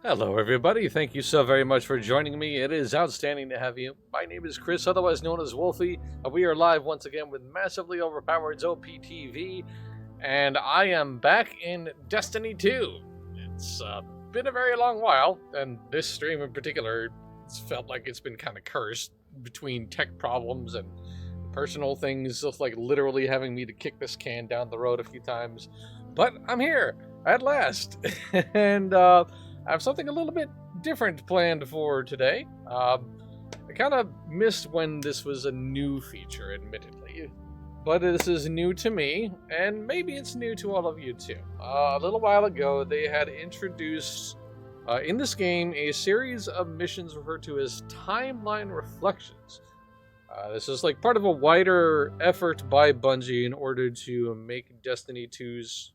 Hello, everybody. Thank you so very much for joining me. It is outstanding to have you. My name is Chris, otherwise known as Wolfie. We are live once again with Massively Overpowered's OPTV, and I am back in Destiny 2. It's been a very long while, and this stream in particular, it's felt like it's been kind of cursed between tech problems and personal things, just like literally having me to kick this can down the road a few times. But I'm here at last, and I have something a little bit different planned for today. I kind of missed when this was a new feature, admittedly, but this is new to me, and maybe it's new to all of you too. A little while ago, they had introduced in this game a series of missions referred to as Timeline Reflections. This is like part of a wider effort by Bungie in order to make Destiny 2's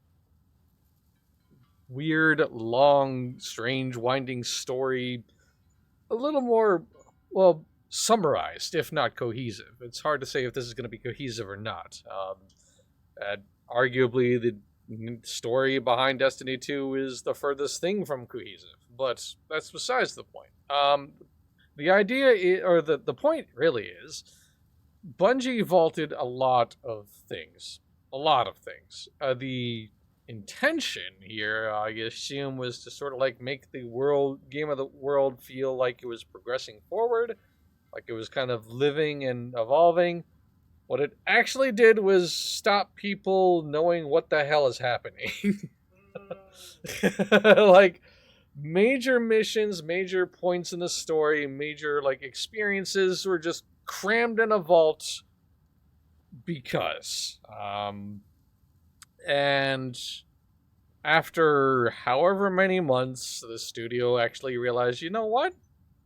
weird, long, strange, winding story a little more, well, summarized, if not cohesive. It's hard to say if this is going to be cohesive or not. Arguably, the story behind Destiny 2 is the furthest thing from cohesive, but that's besides the point. The idea, or the point really is, Bungie vaulted a lot of things. A lot of things. The intention here, I assume, was to sort of like make the game of the world feel like it was progressing forward, like it was kind of living and evolving. What it actually did was stop people knowing what the hell is happening. Like, major missions, major points in the story, major like experiences were just crammed in a vault because. And after however many months, the studio actually realized, you know what?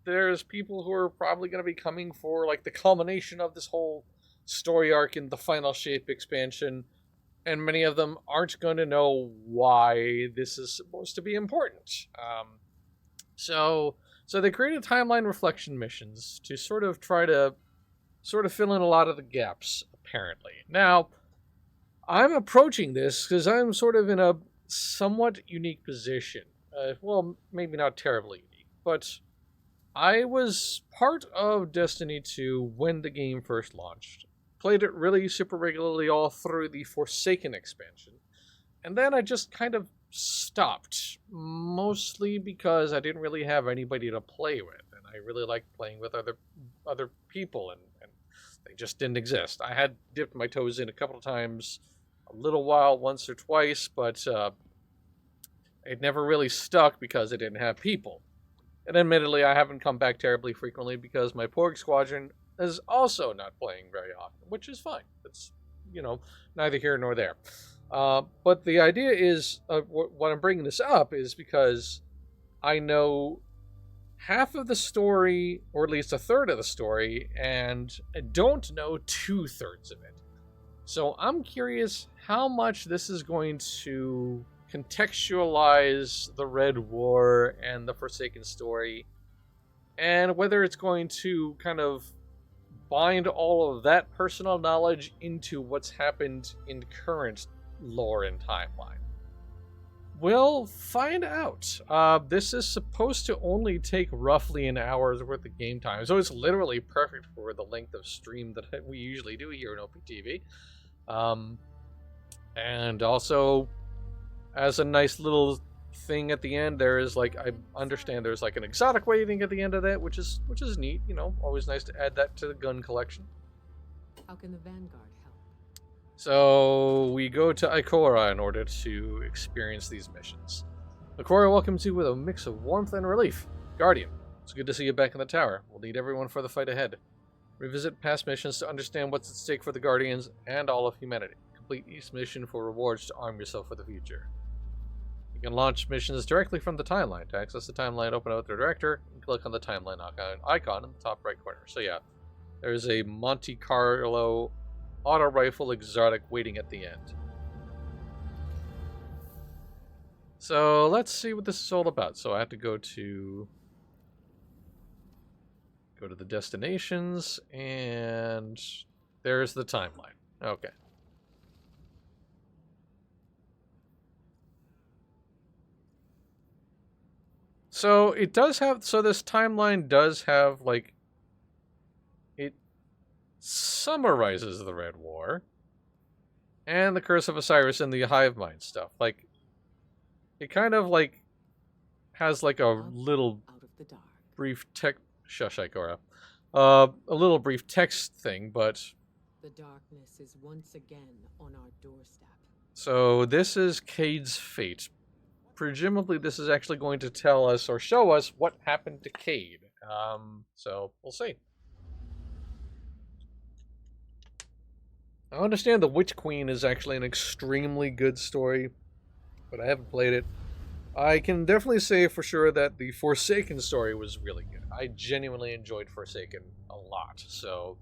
There's people who are probably going to be coming for like the culmination of this whole story arc in the Final Shape expansion, and many of them aren't going to know why this is supposed to be important. So they created timeline reflection missions to sort of try to fill in a lot of the gaps, apparently. Now, I'm approaching this because I'm sort of in a somewhat unique position. Well, maybe not terribly unique, but I was part of Destiny 2 when the game first launched. Played it really super regularly all through the Forsaken expansion. And then I just kind of stopped, mostly because I didn't really have anybody to play with, and I really liked playing with other people, and they just didn't exist. I had dipped my toes in a couple of times, a little while, once or twice, but it never really stuck because I didn't have people. And admittedly, I haven't come back terribly frequently because my Porg Squadron is also not playing very often, which is fine. It's, neither here nor there. But the idea is, what I'm bringing this up is because I know half of the story, or at least a third of the story, and I don't know 2/3 of it. So I'm curious how much this is going to contextualize the Red War and the Forsaken story, and whether it's going to kind of bind all of that personal knowledge into what's happened in current lore and timeline. We'll find out. This is supposed to only take roughly an hour's worth of game time, so it's literally perfect for the length of stream that we usually do here in OPTV. And also, as a nice little thing at the end, there is like, I understand there's like an exotic waiting at the end of that, which is neat. Always nice to add that to the gun collection. How can the Vanguard help? So we go to Ikora in order to experience these missions. Ikora welcomes you with a mix of warmth and relief. Guardian, it's good to see you back in the tower. We'll need everyone for the fight ahead. Revisit past missions to understand what's at stake for the Guardians and all of humanity. Complete each mission for rewards to arm yourself for the future. You can launch missions directly from the timeline. To access the timeline, open out the director and click on the timeline icon in the top right corner. So yeah, there's a Monte Carlo auto rifle exotic waiting at the end. So let's see what this is all about. So I have to go to the destinations, and there's the timeline. Okay. So it does have. So this timeline does have like. It summarizes the Red War. And the Curse of Osiris and the Hive Mind stuff. Like, it kind of like has like a little Out of the dark. brief text. Shush, Ikora. A little brief text thing, but The darkness is once again on our doorstep. so this is Cade's fate. Presumably, this is actually going to tell us or show us what happened to Cade. So we'll see. I understand the Witch Queen is actually an extremely good story, but I haven't played it. I can definitely say for sure that the Forsaken story was really good. I genuinely enjoyed Forsaken a lot, so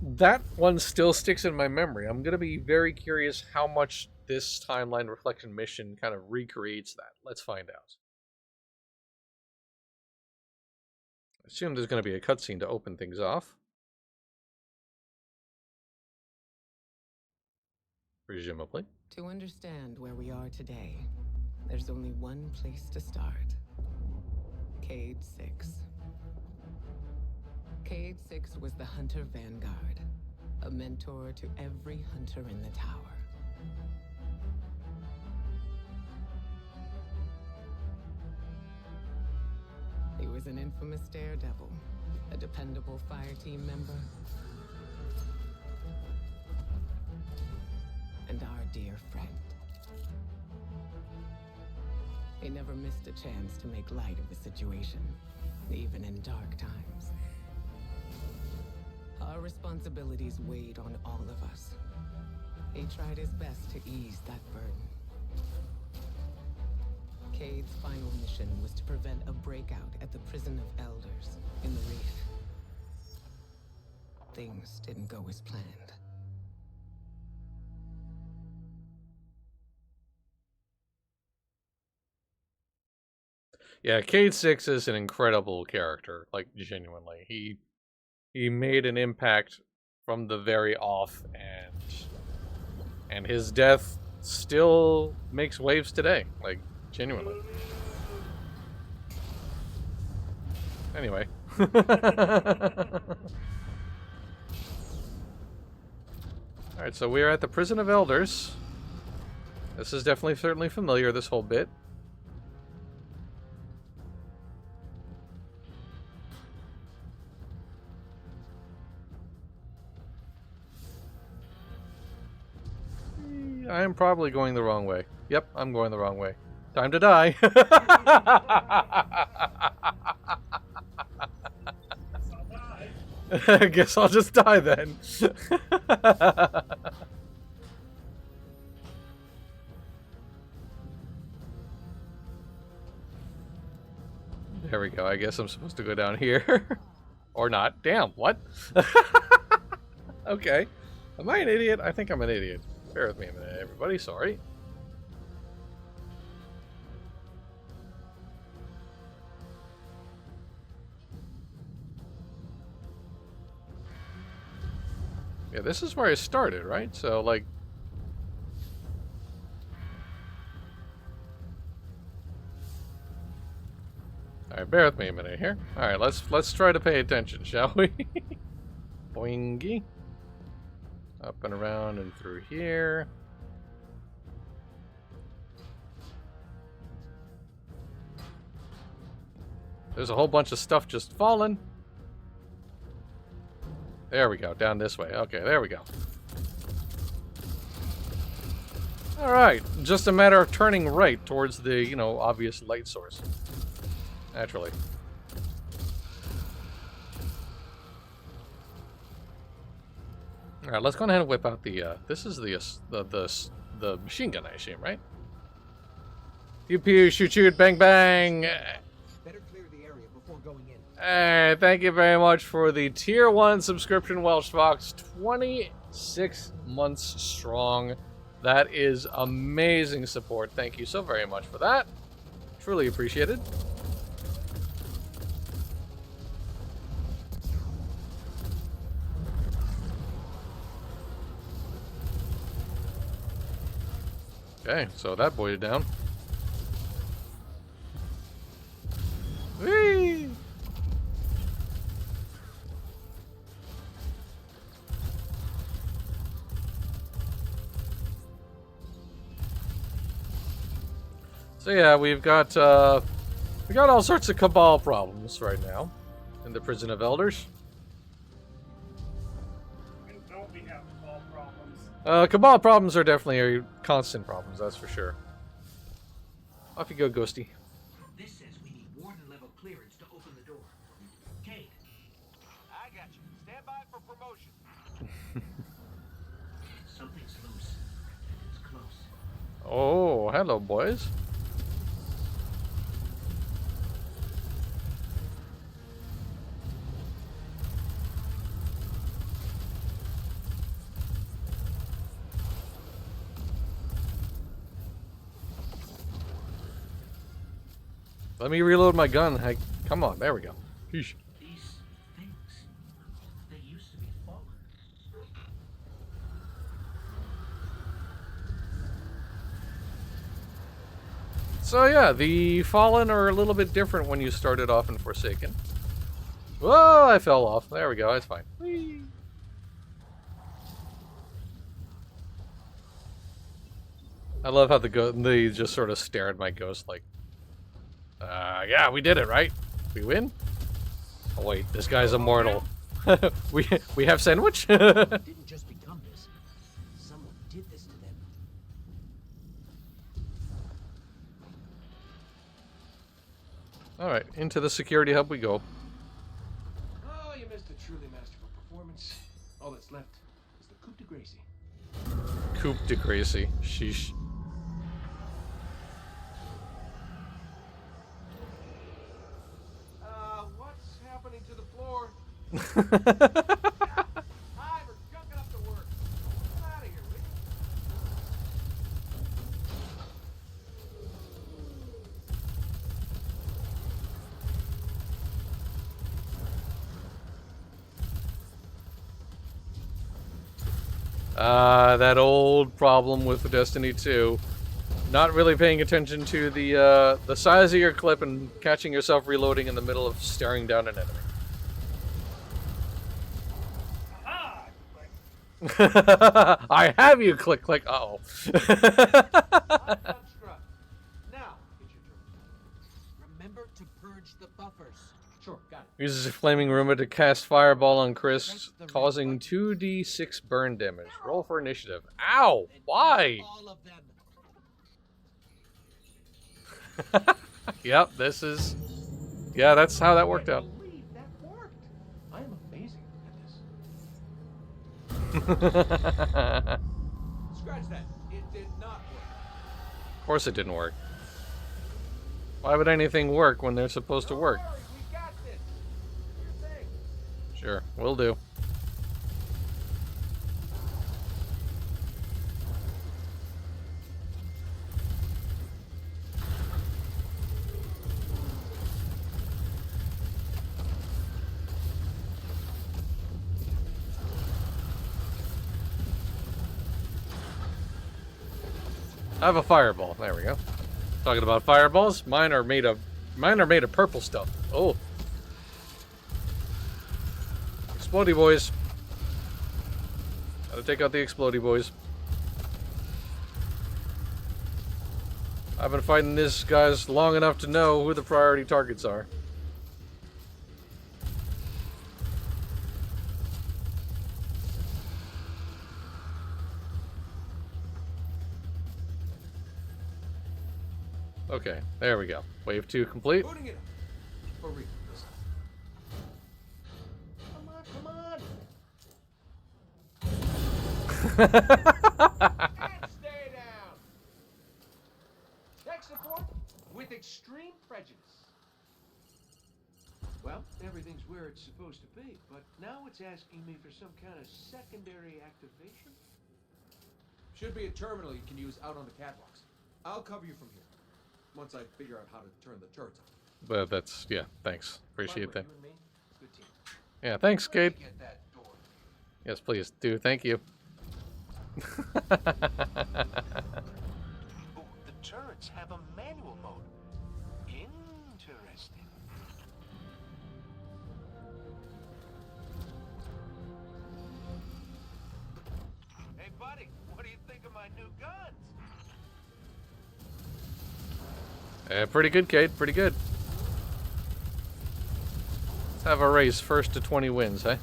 that one still sticks in my memory. I'm going to be very curious how much this timeline reflection mission kind of recreates that. Let's find out. I assume there's going to be a cutscene to open things off. Presumably. To understand where we are today, there's only one place to start. Cade 6. Cade 6 was the Hunter Vanguard, a mentor to every hunter in the tower. He was an infamous daredevil, a dependable fire team member, and our dear friend. He never missed a chance to make light of a situation, even in dark times. Our responsibilities weighed on all of us. He tried his best to ease that burden. Cade's final mission was to prevent a breakout at the Prison of Elders in the Reef. Things didn't go as planned. Yeah, Cade 6 is an incredible character, like genuinely. He made an impact from the very off, and his death still makes waves today, like genuinely. Anyway. Alright, so we are at the Prison of Elders. This is definitely certainly familiar, this whole bit. I am probably going the wrong way. Yep, I'm going the wrong way. Time to die. I guess I'll just die then. There we go. I guess I'm supposed to go down here. Or not. Damn, what? Okay. Am I an idiot? I think I'm an idiot. Bear with me a minute, everybody. Sorry. Yeah, this is where I started, right? So, like... Alright, bear with me a minute here. Alright, let's try to pay attention, shall we? Boingy. Up and around and through here. There's a whole bunch of stuff just falling. There we go, down this way. Okay, there we go. Alright, just a matter of turning right towards the, you know, obvious light source. Naturally. Alright, let's go ahead and whip out the, this is the machine gun, I assume, right? Pew pew, shoot shoot, bang bang! Better clear the area before going in. Hey, thank you very much for the Tier 1 subscription, Welsh Fox. 26 months strong. That is amazing support. Thank you so very much for that. Truly appreciated. Okay, so that boy is down. So yeah, we got all sorts of Cabal problems right now in the Prison of Elders. And don't we have all problems? Cabal problems are definitely constant problems, that's for sure. Off you go, Ghosty. This says we need warden level clearance to open the door. Cade. I got you. Stand by for promotion. Something's loose. It's close. Oh, hello, boys. Let me reload my gun. Come on, there we go. Sheesh. These things, they used to be fallen. So yeah, the Fallen are a little bit different when you started off in Forsaken. Whoa, I fell off. There we go, that's fine. Whee. I love how they just sort of stare at my ghost like, yeah, we did it, right? We win? Oh wait, this guy's immortal. we have sandwich? Didn't just become this. Someone did this to them. Alright, into the security hub we go. Oh, you missed a truly masterful performance. All that's left is the coup de grace. Coupe de Gracie. Sheesh. What's happening to the floor? Hi, we're junking up the work. Get out of here, will you? That old problem with Destiny 2. Not really paying attention to the size of your clip and catching yourself reloading in the middle of staring down an enemy. Ah! Like, I have you, click, click. Uh-oh. Unconstruct. Now, it's your turn. Remember to purge the buffers. Sure, got it. Uses a flaming rumor to cast fireball on Chris, causing 2d6 burn damage. Roll for initiative. Ow! Why? All of them. Yep, this is... Yeah, that's how that worked out. I believe that worked. I am amazing at this. Scratch that. It did not work. Of course it didn't work. Why would anything work when they're supposed to work? Don't worry, we got this. Your thing. Sure, will do. I have a fireball. There we go. Talking about fireballs, mine are made of purple stuff. Oh. Explodey boys. Gotta take out the explodey boys. I've been fighting this guys long enough to know who the priority targets are. Okay, there we go. Wave 2 complete. Booting it up. For real. Listen. Come on. And stay down. Tech support with extreme prejudice. Well, everything's where it's supposed to be, but now it's asking me for some kind of secondary activation. Should be a terminal you can use out on the catwalks. I'll cover you from here. Once I figure out how to turn the turrets on. But that's, yeah, thanks. Appreciate that. You and me, good team. Yeah, thanks, Kate. Get that door. Yes, please do. Thank you. Oh, the turrets have a manual mode. Interesting. Hey, buddy, what do you think of my new guns? Pretty good, Kate. Pretty good. Let's have a race. First to 20 wins, eh?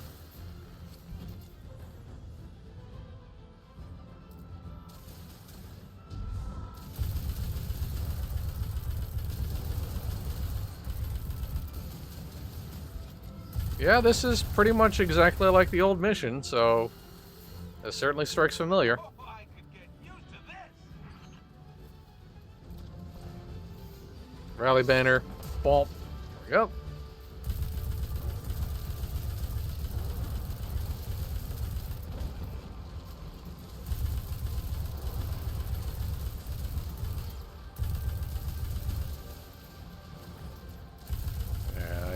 Yeah, this is pretty much exactly like the old mission, so it certainly strikes familiar. Oh, I could get used to this. Rally banner. Bump. There we go.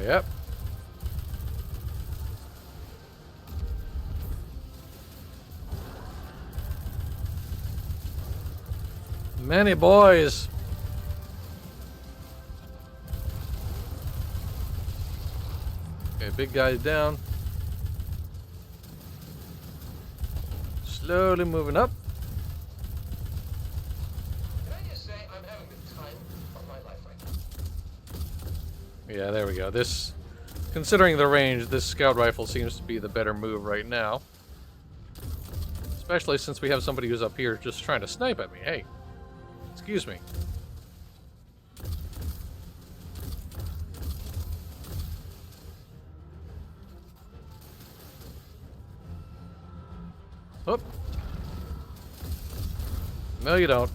Yep. Many boys. Okay, big guy's down. Slowly moving up. Can I just say I'm having the time of my life right now? Yeah, there we go. This, considering the range, this scout rifle seems to be the better move right now. Especially since we have somebody who's up here just trying to snipe at me. Hey, excuse me. Oop. No, you don't.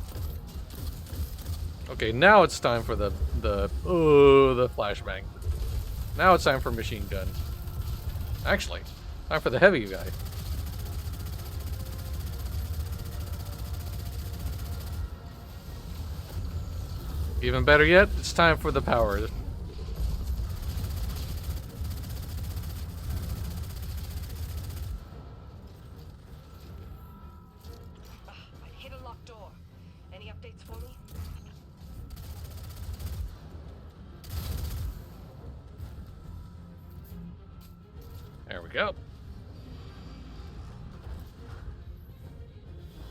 Okay, now it's time for the flashbang. Now it's time for machine gun. Actually, time for the heavy guy. Even better yet, it's time for the power. I hit a locked door. Any updates for me? There we go.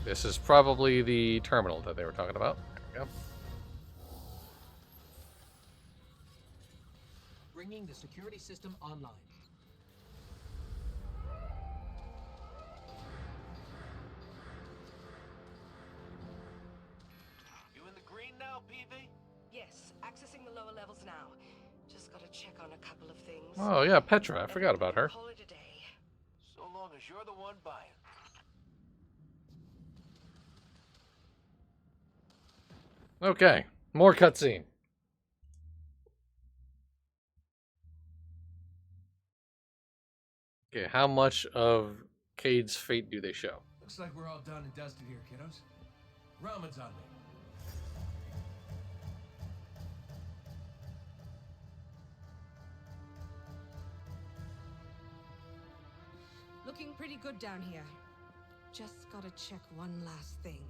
This is probably the terminal that they were talking about. There we go. Bringing the security system online. You in the green now, PV? Yes, accessing the lower levels now. Just gotta check on a couple of things. Oh yeah, Petra. I forgot about her. Call it a day. So long as you're the one buying. Okay, more cutscene. Okay, how much of Cade's fate do they show? Looks like we're all done and dusted here, kiddos. Ramen's on me. Looking pretty good down here. Just gotta check one last thing.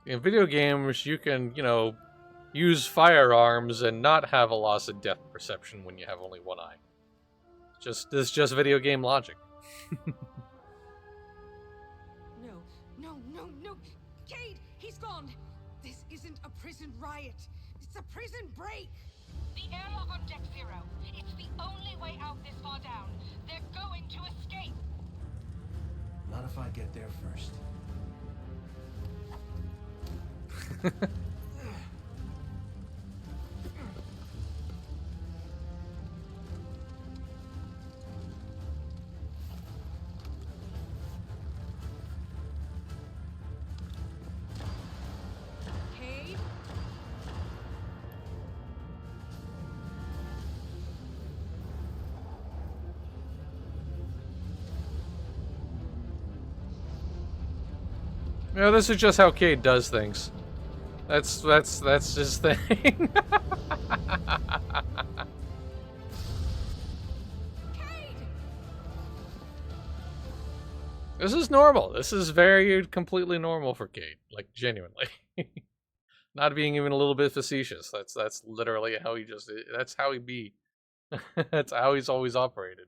In video games, you can, use firearms and not have a loss of depth perception when you have only one eye. This is just video game logic. No. Cade, he's gone. This isn't a prison riot. It's a prison break. The airlock on Deck Zero. It's the only way out this far down. They're going to escape. Not if I get there first. Cade? Yeah, this is just how Cade does things. That's his thing. This is normal. This is very completely normal for Cade. Like, genuinely. Not being even a little bit facetious. That's literally how he just... That's how he be. That's how he's always operated.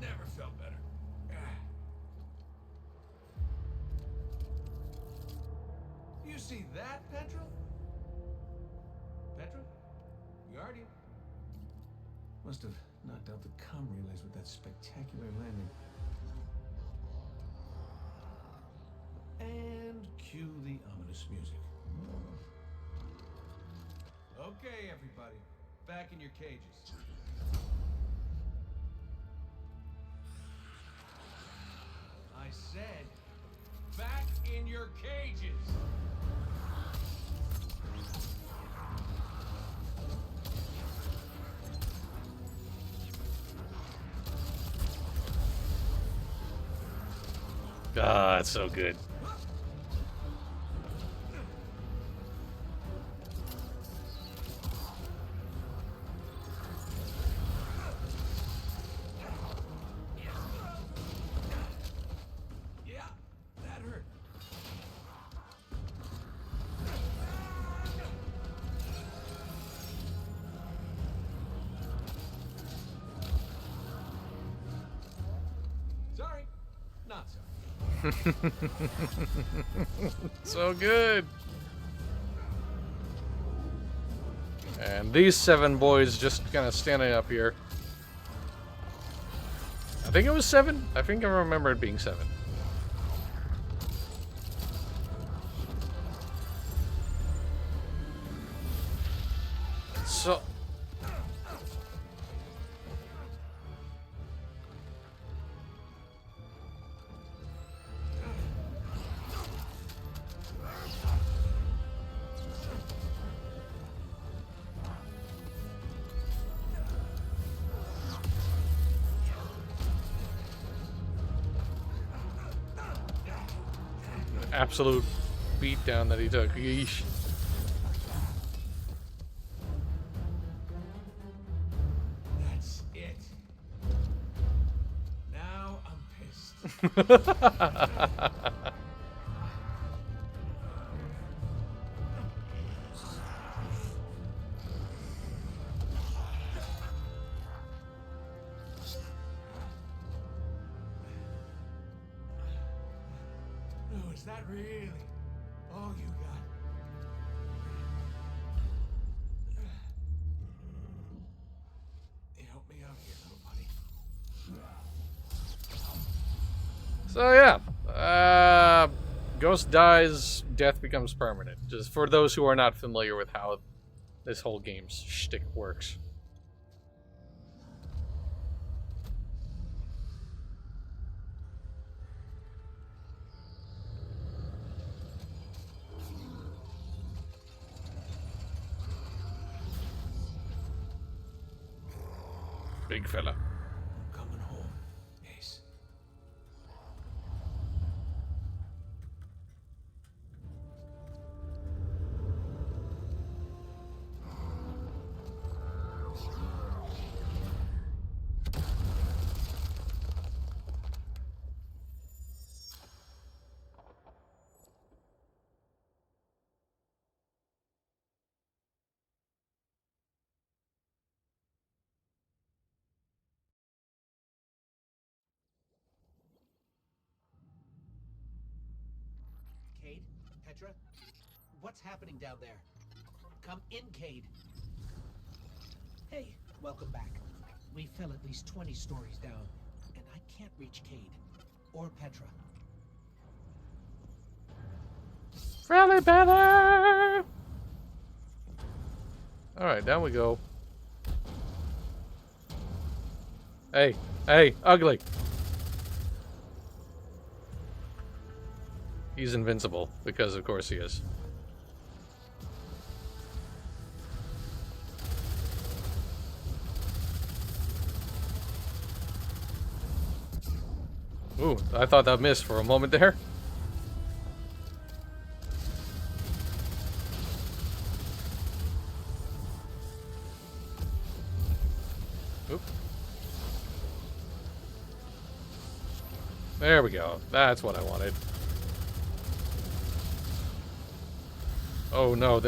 Never felt better. You see that, Petra? Petra? Guardian? Must have knocked out the comm relays with that spectacular landing. And cue the ominous music. Okay, everybody. Back in your cages. I said, back in your cages! Ah, it's so good. Yeah, that hurt. Sorry, not sorry. So good. And these 7 boys just kind of standing up here. I think it was 7. I think I remember it being 7. So... absolute beatdown that he took. Yeesh. That's it. Now I'm pissed. Oh, is that really all you got? Help me out here, little buddy. So yeah, Ghost dies, death becomes permanent. Just for those who are not familiar with how this whole game's shtick works. Big fella. I'm coming home, Ace. Cade? Petra? What's happening down there? Come in, Cade. Hey, welcome back. We fell at least 20 stories down, and I can't reach Cade or Petra. Really better. Alright, down we go. Hey, hey, ugly. He's invincible, because of course he is. Ooh, I thought that missed for a moment there. Oop. There we go. That's what I wanted. Oh no,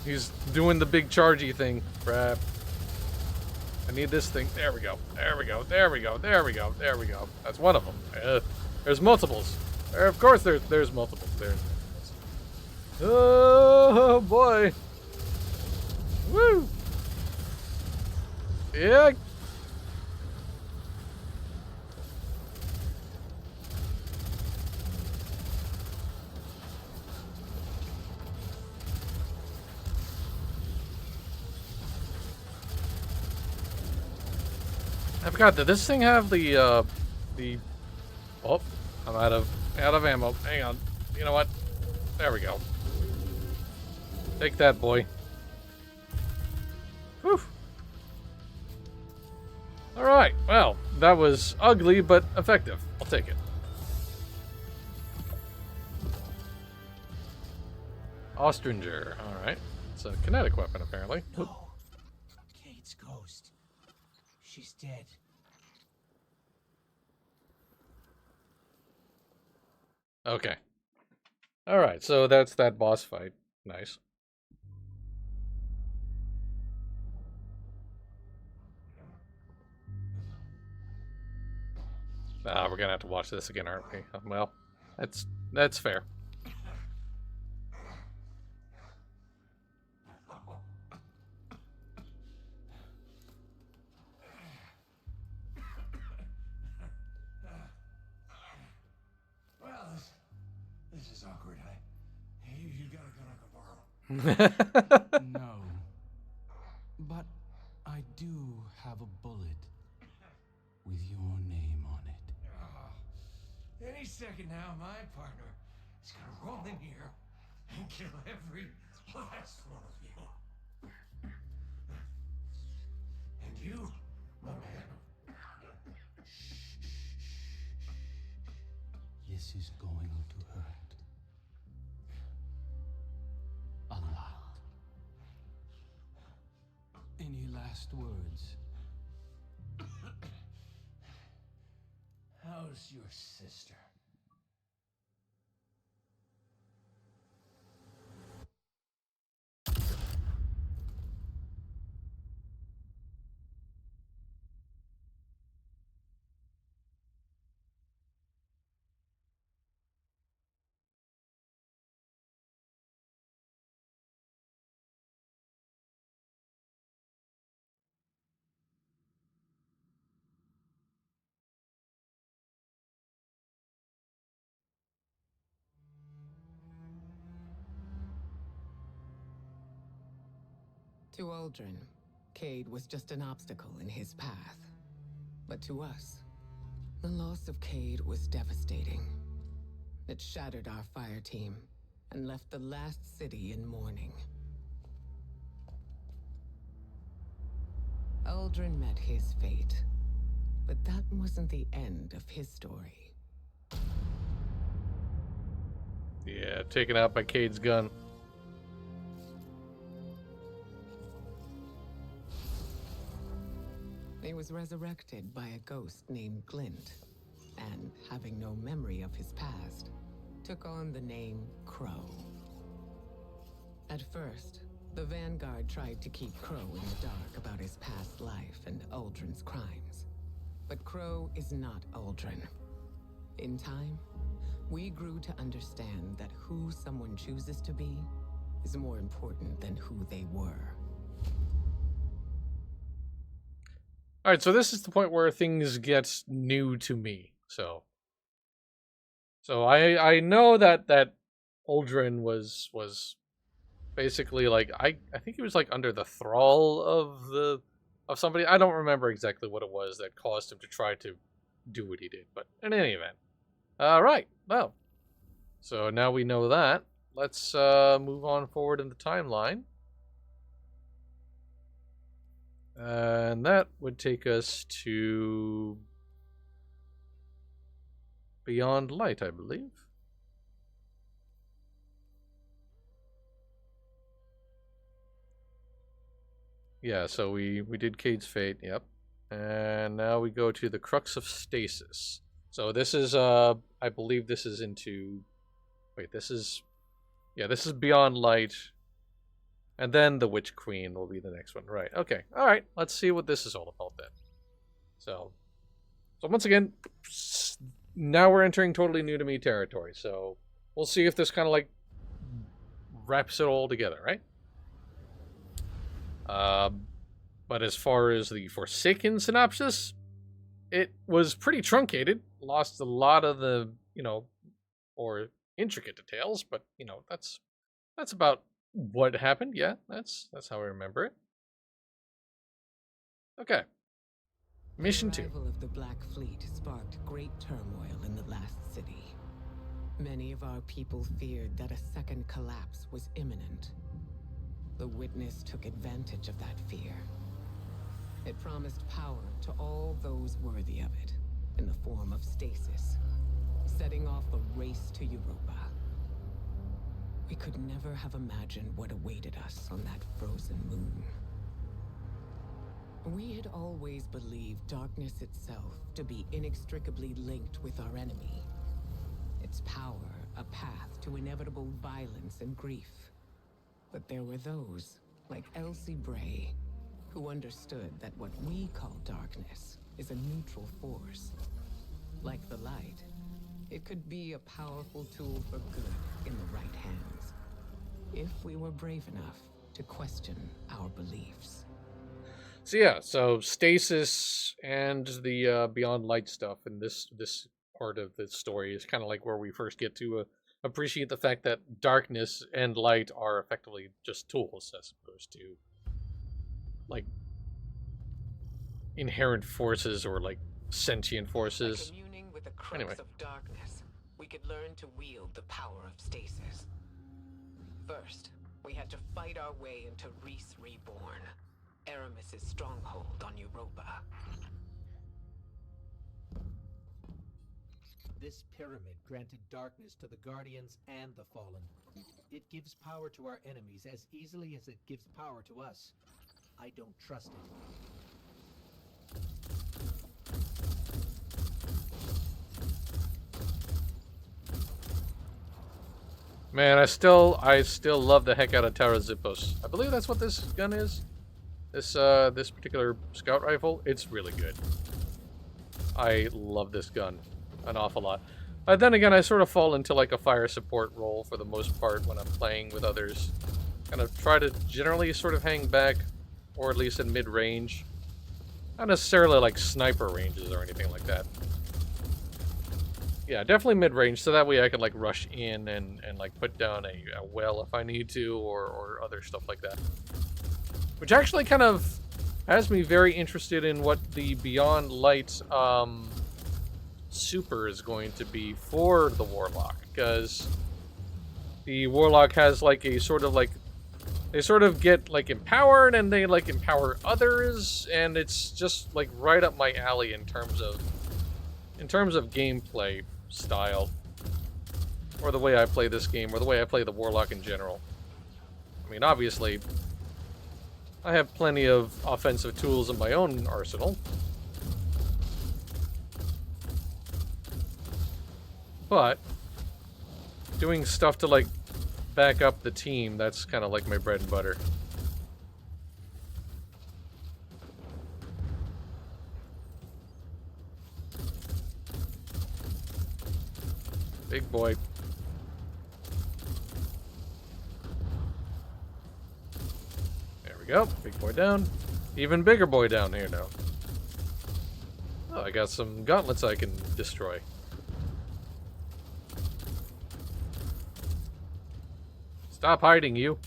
he's doing the big chargy thing. Crap. I need this thing. There we go. There we go. There we go. There we go. There we go. That's one of them. There's multiples. Of course there's multiples. There's multiples. Oh boy. Woo. Yeah. I forgot, did this thing have the oh, I'm out of ammo. Hang on. You know what? There we go. Take that, boy. Whew. Alright, well, that was ugly but effective. I'll take it. Ostringer, alright. It's a kinetic weapon, apparently. No. Kate's ghost. She's dead. Okay. Alright, so that's that boss fight. Nice. We're gonna have to watch this again, aren't we? Well, that's fair. Well, this is awkward. You got a gun I can borrow? No. But I do have a bullet with your name on it. Any second now, my partner is gonna roll in here and kill every last one of you. And you, my man. This is going to hurt. A lot. Any last words? How's your sister? To Uldren, Cade was just an obstacle in his path. But to us, the loss of Cade was devastating. It shattered our fire team and left the last city in mourning. Uldren met his fate, but that wasn't the end of his story. Yeah, taken out by Cade's gun. He was resurrected by a ghost named Glint, and having no memory of his past, took on the name Crow. At first, the Vanguard tried to keep Crow in the dark about his past life and Uldren's crimes. But Crow is not Uldren. In time, we grew to understand that who someone chooses to be is more important than who they were. Alright, so this is the point where things get new to me. So I know that Uldren was basically like I think he was like under the thrall of somebody. I don't remember exactly what it was that caused him to try to do what he did, but in any event. Right, well. So now we know that. Let's move on forward in the timeline. And that would take us to Beyond Light, I believe. Yeah, so we did Cade's fate, yep. And now we go to the Crux of Stasis. So this is, I believe this is into... Wait, this is... Yeah, this is Beyond Light. And then the Witch Queen will be the next one. Right, okay. Alright, let's see what this is all about then. So once again, now we're entering totally new to me territory. So we'll see if this kind of like wraps it all together, right? But as far as the Forsaken synopsis, it was pretty truncated. Lost a lot of the, or intricate details, but, that's about what happened. Yeah, that's how I remember it. Okay. Mission 2. The arrival of the Black Fleet sparked great turmoil in the last city. Many of our people feared that a second collapse was imminent. The Witness took advantage of that fear. It promised power to all those worthy of it, in the form of stasis, setting off a race to Europa. We could never have imagined what awaited us on that frozen moon. We had always believed darkness itself to be inextricably linked with our enemy. Its power a path to inevitable violence and grief. But there were those, like Elsie Bray, who understood that what we call darkness is a neutral force. Like the light, it could be a powerful tool for good in the right hands, if we were brave enough to question our beliefs. So yeah, so stasis and the Beyond Light stuff in this part of the story is kind of like where we first get to appreciate the fact that darkness and light are effectively just tools as opposed to like inherent forces or like sentient forces. By communing with the crux Anyway. of darkness, we could learn to wield the power of stasis. First, we had to fight our way into Reese Reborn, Aramis' stronghold on Europa. This pyramid granted darkness to the Guardians and the Fallen. It gives power to our enemies as easily as it gives power to us. I don't trust it. Man, I still love the heck out of Tarazipos. I believe that's what this gun is. This particular scout rifle. It's really good. I love this gun an awful lot. Then again, I sort of fall into like a fire support role for the most part when I'm playing with others. Kind of try to generally sort of hang back, or at least in mid-range. Not necessarily like sniper ranges or anything like that. Yeah, definitely mid-range, so that way I can like rush in and like put down a well if I need to, or other stuff like that. Which actually kind of has me very interested in what the Beyond Light super is going to be for the Warlock, because the Warlock has like a sort of like, they sort of get like empowered and they like empower others, and it's just like right up my alley in terms of gameplay style, or the way I play this game, or the way I play the Warlock in general. I mean, obviously, I have plenty of offensive tools in my own arsenal, but doing stuff to like back up the team, that's kind of like my bread and butter. Big boy. There we go. Big boy down. Even bigger boy down here now. Oh, I got some gauntlets I can destroy. Stop hiding, you.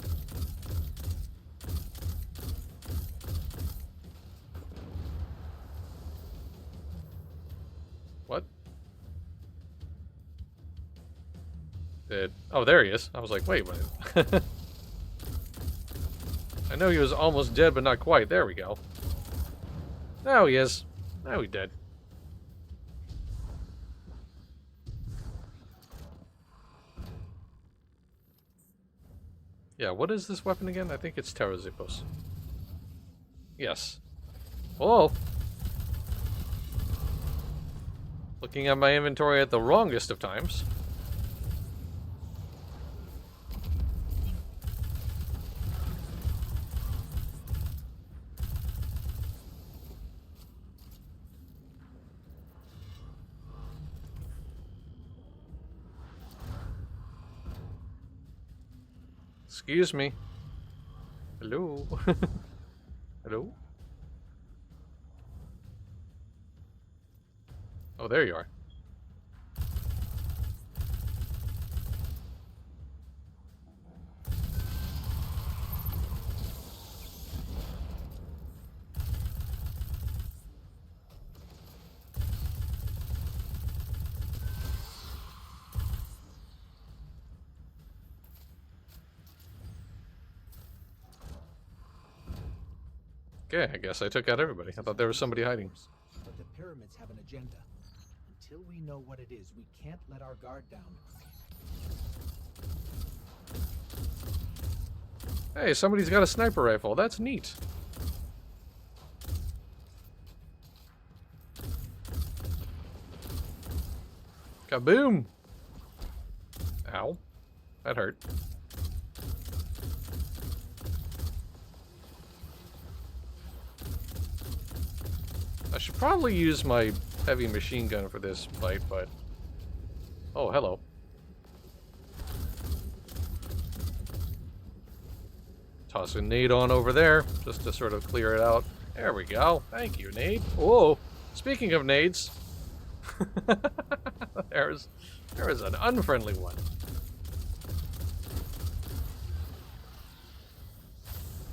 What? Oh, there he is. I was like, wait a minute. I know he was almost dead, but not quite. There we go. Now he is. Now he's dead. Yeah, what is this weapon again? I think it's Tarazipos. Yes. Whoa! Looking at my inventory at the wrongest of times. Excuse me. Hello? Hello? Oh, there you are. Okay, I guess I took out everybody. I thought there was somebody hiding. But the pyramids have an agenda. Until we know what it is, we can't let our guard down. Hey, somebody's got a sniper rifle. That's neat. Kaboom! Ow. That hurt. I should probably use my heavy machine gun for this fight, but... Oh, hello. Toss a nade on over there, just to sort of clear it out. There we go. Thank you, nade. Whoa! Speaking of nades... there is an unfriendly one.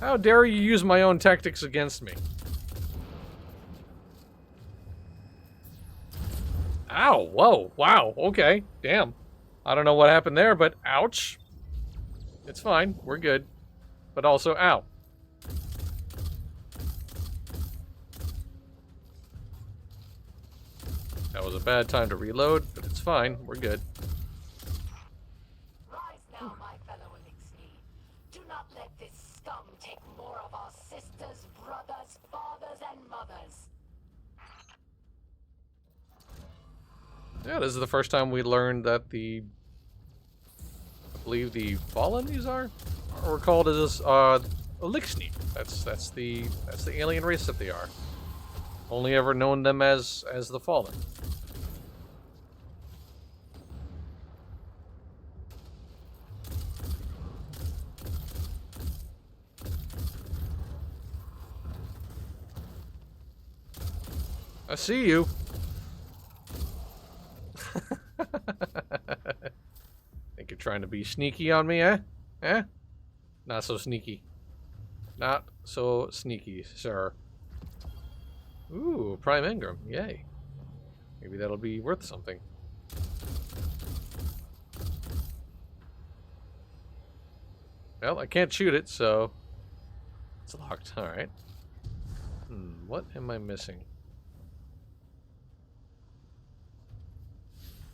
How dare you use my own tactics against me? Ow, whoa, wow, okay, damn. I don't know what happened there, but ouch. It's fine, we're good. But also, ow. That was a bad time to reload, but it's fine, we're good. Rise now, my fellow Elixir. Do not let this scum take more of our sisters, brothers, fathers, and mothers. Yeah, this is the first time we learned that I believe the Fallen these are called as Elixir. That's the alien race that they are. Only ever known them as the Fallen. I see you. Think you're trying to be sneaky on me, eh? Eh? Not so sneaky. Not so sneaky, sir. Ooh, Prime Engram. Yay. Maybe that'll be worth something. Well, I can't shoot it, so... It's locked. Alright. What am I missing?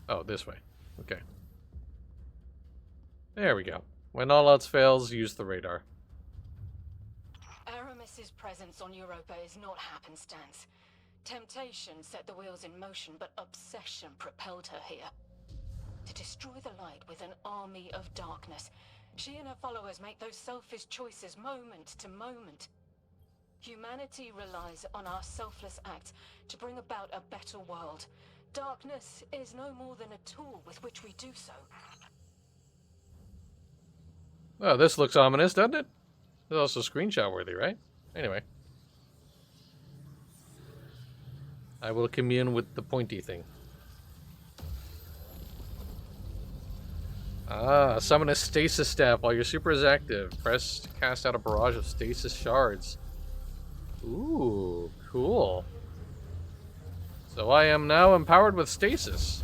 Oh, this way. Okay. There we go. When all else fails, use the radar. Aramis's presence on Europa is not happenstance. Temptation set the wheels in motion, but obsession propelled her here. To destroy the light with an army of darkness, she and her followers make those selfish choices moment to moment. Humanity relies on our selfless acts to bring about a better world. Darkness is no more than a tool with which we do so. Oh, this looks ominous, doesn't it? It's also screenshot worthy, right? Anyway. I will commune with the pointy thing. Ah, summon a stasis staff while your super is active. Press to cast out a barrage of stasis shards. Ooh, cool. So I am now empowered with stasis.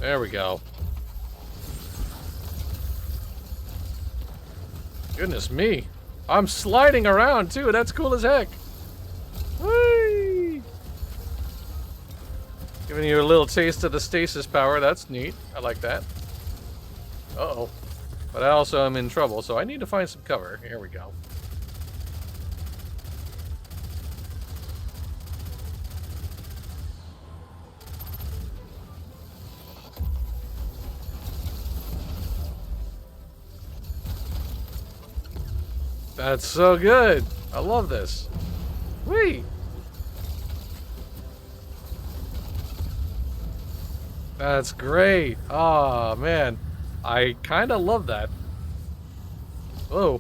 There we go. Goodness me. I'm sliding around too. That's cool as heck. Whee! Giving you a little taste of the stasis power. That's neat. I like that. Uh-oh. But I also am in trouble, so I need to find some cover. Here we go. That's so good. I love this. Whee! That's great. Oh, man. I kind of love that. Oh.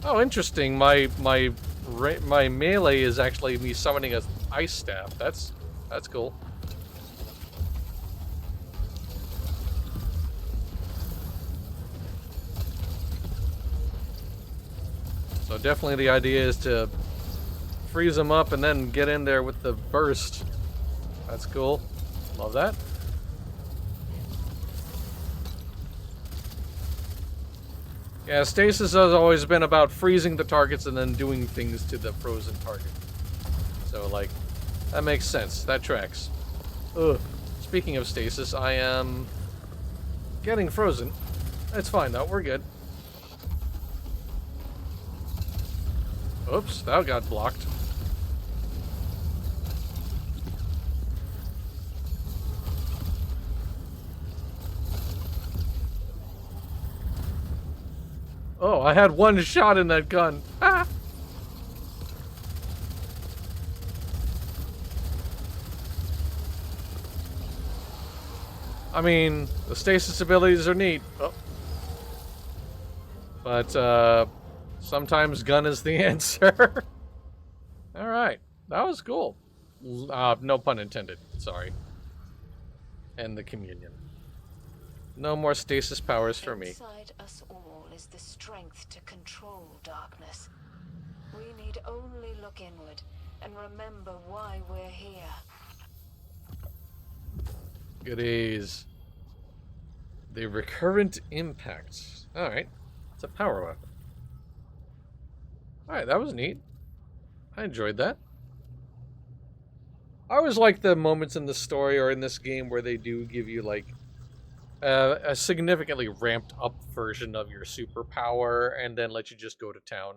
Oh, interesting. My melee is actually me summoning a ice staff. That's cool. So definitely the idea is to freeze them up and then get in there with the burst. That's cool. Love that. Yeah, stasis has always been about freezing the targets and then doing things to the frozen target. So, like, that makes sense. That tracks. Ugh. Speaking of stasis, I am getting frozen. It's fine though, we're good. Oops, that got blocked. Oh, I had one shot in that gun. Ah! I mean, the stasis abilities are neat. Oh. But, sometimes gun is the answer. Alright, that was cool. No pun intended, sorry. And the communion. No more stasis powers for me. Inside us all is the strength to control darkness. We need only look inward and remember why we're here. Goodies. The recurrent impact. Alright. It's a power weapon. Alright, that was neat. I enjoyed that. I always like the moments in the story or in this game where they do give you, like, a significantly ramped up version of your superpower and then let you just go to town.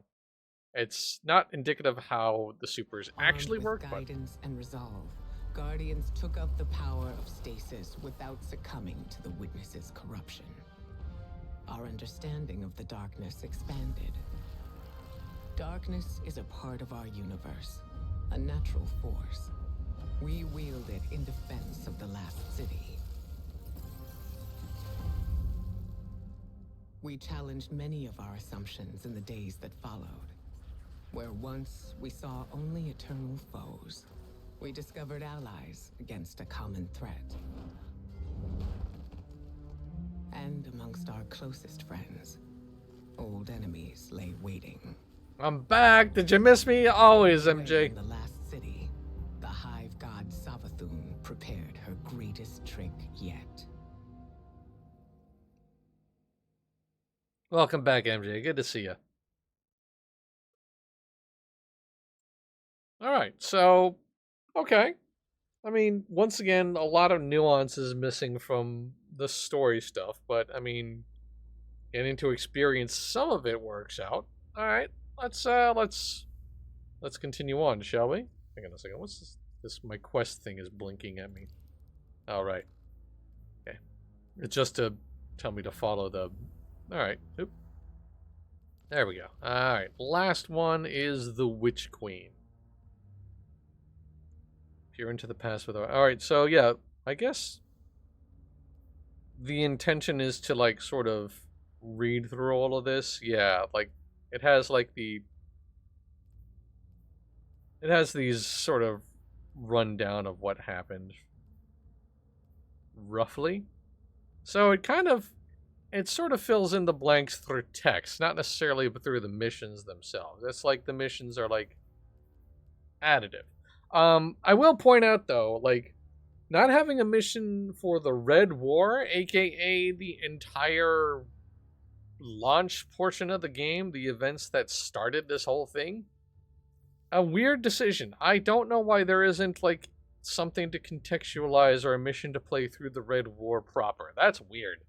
It's not indicative of how the supers actually work, but guidance and resolve, Guardians took up the power of stasis without succumbing to the Witness's corruption. Our understanding of the darkness expanded. Darkness is a part of our universe, a natural force. We wield it in defense of the last city. We challenged many of our assumptions in the days that followed. Where once we saw only eternal foes, we discovered allies against a common threat. And amongst our closest friends, old enemies lay waiting. I'm back! Did you miss me? Always, MJ. In the last city, the Hive God Savathun prepared her greatest trick yet. Welcome back, MJ. Good to see you. Alright, so, okay. I mean, once again, a lot of nuances missing from the story stuff, but, I mean, getting to experience some of it works out. Alright, let's continue on, shall we? Hang on a second, what's this? My quest thing is blinking at me. Alright. Okay. It's just to tell me to follow the... Alright, oop. There we go. Alright, last one is the Witch Queen. Peer into the past with our... Alright, so yeah, I guess the intention is to, like, sort of read through all of this. Yeah, like, it has, like, the... It has these sort of rundown of what happened. Roughly. So it kind of... It sort of fills in the blanks through text, not necessarily through the missions themselves. It's like the missions are, like, additive. I will point out, though, like, not having a mission for the Red War, aka the entire launch portion of the game, the events that started this whole thing, a weird decision. I don't know why there isn't, like, something to contextualize our mission to play through the Red War proper. That's weird.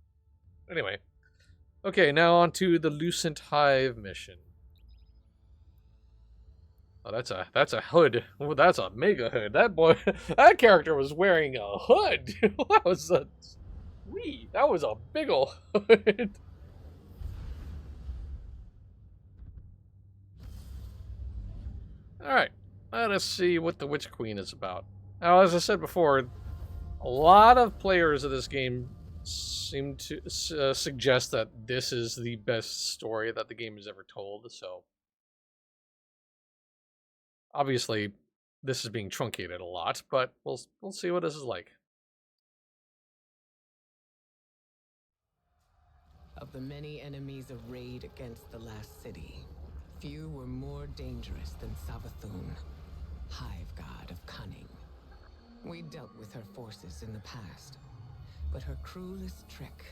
Anyway. Okay, now on to the Lucent Hive mission. Oh, that's a hood. Oh, that's a mega hood. That boy, that character was wearing a hood. That was a that was a big ol' hood. All right, let us see what the Witch Queen is about. Now, as I said before, a lot of players of this game seem to suggest that this is the best story that the game has ever told. So, obviously, this is being truncated a lot, but we'll see what this is like. Of the many enemies arrayed against the last city, few were more dangerous than Savathun, Hive God of Cunning. We dealt with her forces in the past, but her cruelest trick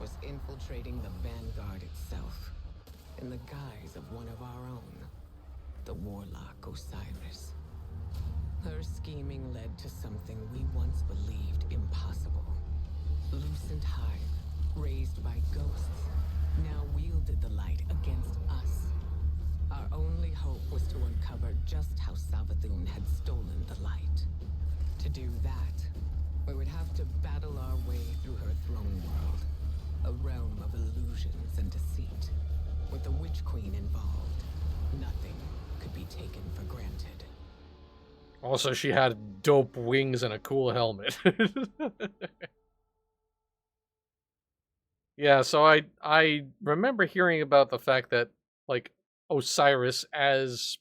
was infiltrating the Vanguard itself, in the guise of one of our own, the Warlock Osiris. Her scheming led to something we once believed impossible. Lucent Hive, raised by ghosts, now wielded the light against us. Our only hope was to uncover just how Savathun had stolen the light. To do that, we would have to battle our way through her throne world, a realm of illusions and deceit. With the Witch Queen involved, nothing could be taken for granted. Also, she had dope wings and a cool helmet. Yeah, so I remember hearing about the fact that, like, Osiris, as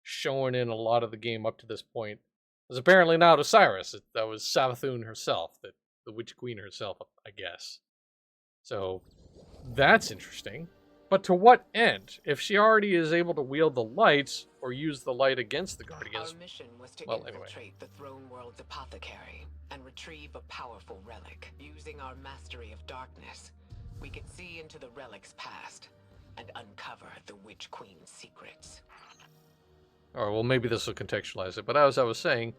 shown in a lot of the game up to this point, was apparently not Osiris. That was Savathun herself, the Witch Queen herself, I guess. So, that's interesting. But to what end? If she already is able to wield the light, or use the light against the Guardians... Our mission was to infiltrate anyway. The Throne World's apothecary and retrieve a powerful relic. Using our mastery of darkness, we could see into the relic's past and uncover the Witch Queen's secrets. Alright, well maybe this will contextualize it, but as I was saying,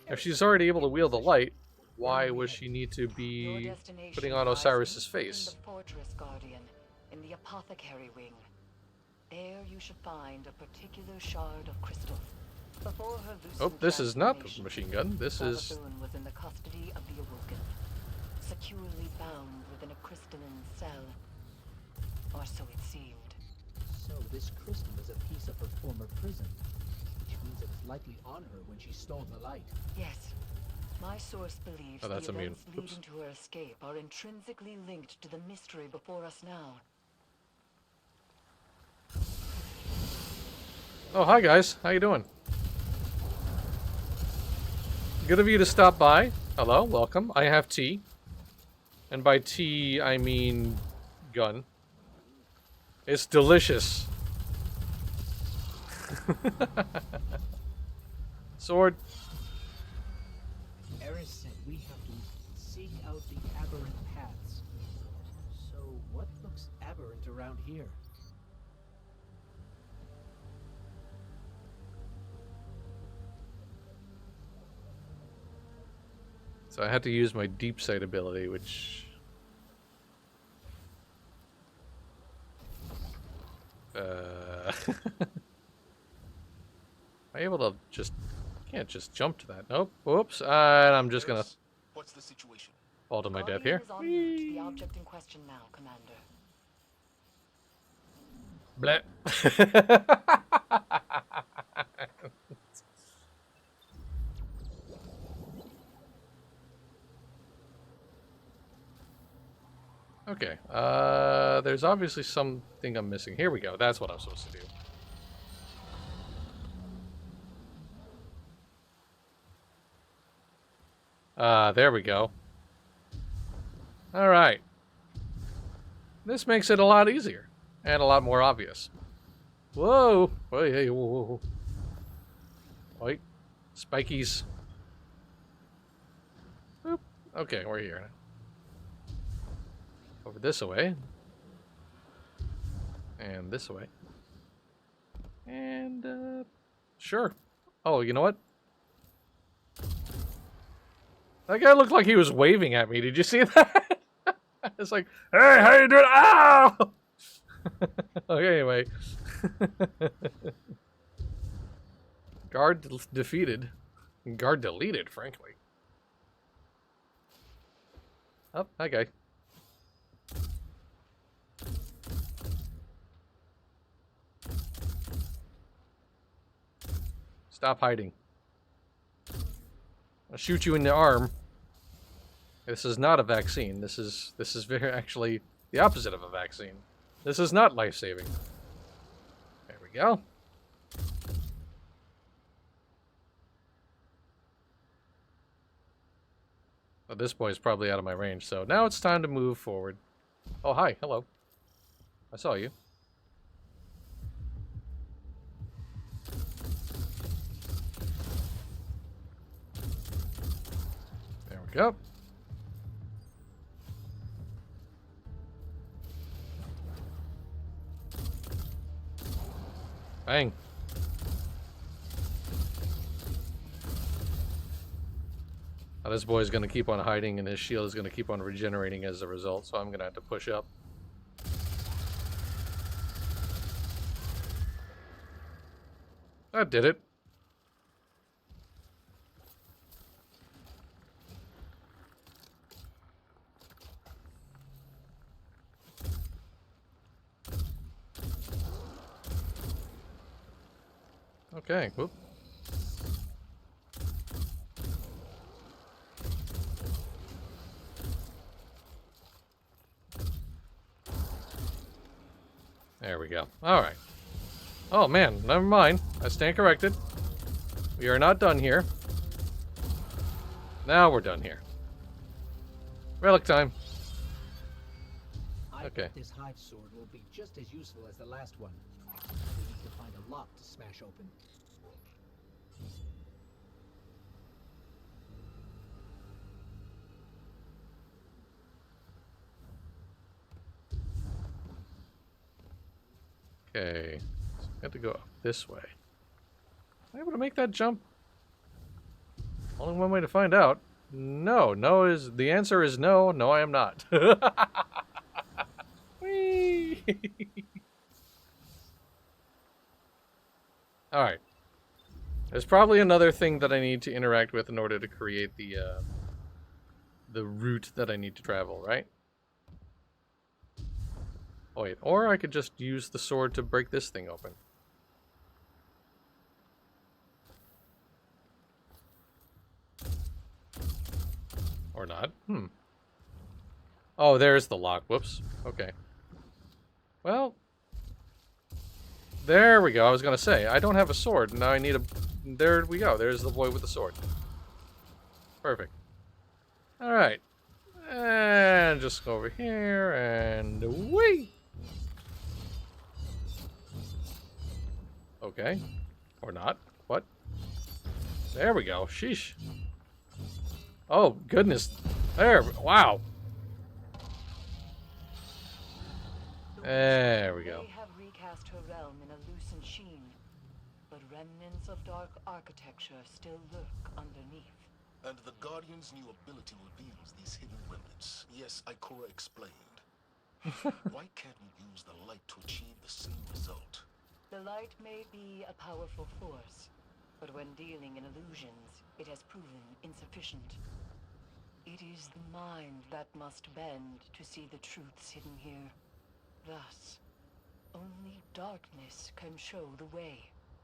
if she's already able to wield the light, why would she need to be putting on Osiris's face? The Fortress Guardian, in the apothecary wing. There you should find a particular shard of crystal. Before her Oh, this is not the machine gun. This is... Savathun was in the custody of the Awoken, securely bound within a crystalline cell. Or so it seemed. So this crystal is a piece of her former prison, which means it was likely on her when she stole the light. Yes. My source believes the that's immune. events leading to her escape are intrinsically linked to the mystery before us now. Oh, hi guys. How you doing? Good of you to stop by. Hello, welcome. I have tea. And by tea, I mean gun. It's delicious. Sword. Eris said we have to seek out the aberrant paths. So what looks aberrant around here? So I had to use my deep sight ability, which... Am I able to just... Can't just jump to that. Nope. Whoops. And I'm just gonna... What's the situation? Fall to my death here. Guardian is en route to the object in question now, Commander. Bleh. Okay, there's obviously something I'm missing. Here we go, that's what I'm supposed to do. There we go. Alright. This makes it a lot easier, and a lot more obvious. Whoa! Wait, hey, whoa, whoa, whoa. Wait. Spikies. Boop. Okay, we're here. Over this way. And this way. And, sure. Oh, you know what? That guy looked like he was waving at me. Did you see that? It's like, hey, how you doing? Ow! Okay, anyway. Guard defeated. Guard deleted, frankly. Oh, hi, guy. Stop hiding. I'll shoot you in the arm. This is not a vaccine. This is very actually the opposite of a vaccine. This is not life-saving. There we go. But this boy's probably out of my range, so now it's time to move forward. Oh, hi. Hello. I saw you. There we go. Bang. Now this boy's going to keep on hiding, and his shield is going to keep on regenerating as a result, so I'm going to have to push up. That did it. Okay, whoop. There we go. Alright. Oh man, never mind. I stand corrected. We are not done here. Now we're done here. Relic time. I Okay. bet this hive sword will be just as useful as the last one. We need to find a lock to smash open. Okay. So I have to go up this way. Am I able to make that jump? Only one way to find out. No. No is... The answer is no. No, I am not. Whee! Alright. There's probably another thing that I need to interact with in order to create the route that I need to travel, right? Oh, wait, or I could just use the sword to break this thing open. Or not. Oh, there's the lock. Whoops. Okay. Well, there we go. I was going to say, I don't have a sword. Now I need a... There we go. There's the boy with the sword. Perfect. Alright. And just go over here and... Whee! Okay. Or not. What? There we go. Sheesh. Oh, goodness. There. Wow. There we go. They have recast her realm in a lucent sheen, but remnants of dark architecture still lurk underneath. And the Guardian's new ability reveals these hidden remnants. Yes, Ikora explained. Why can't we use the light to achieve the same result? The light may be a powerful force, but when dealing in illusions, it has proven insufficient. It is the mind that must bend to see the truths hidden here. Thus, only darkness can show the way.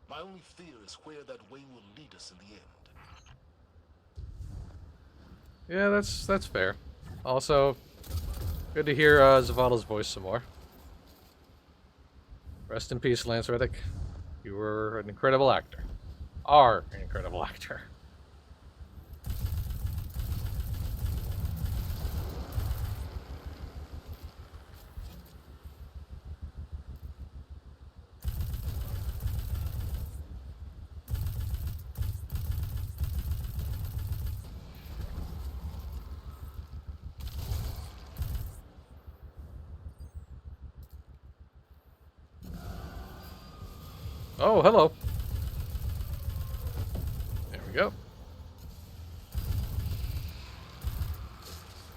My only fear is where that way will lead us in the end. Yeah, that's fair. Also, good to hear Zavala's voice some more. Rest in peace, Lance Reddick. You were an incredible actor. Are an incredible actor. Oh, hello. There we go.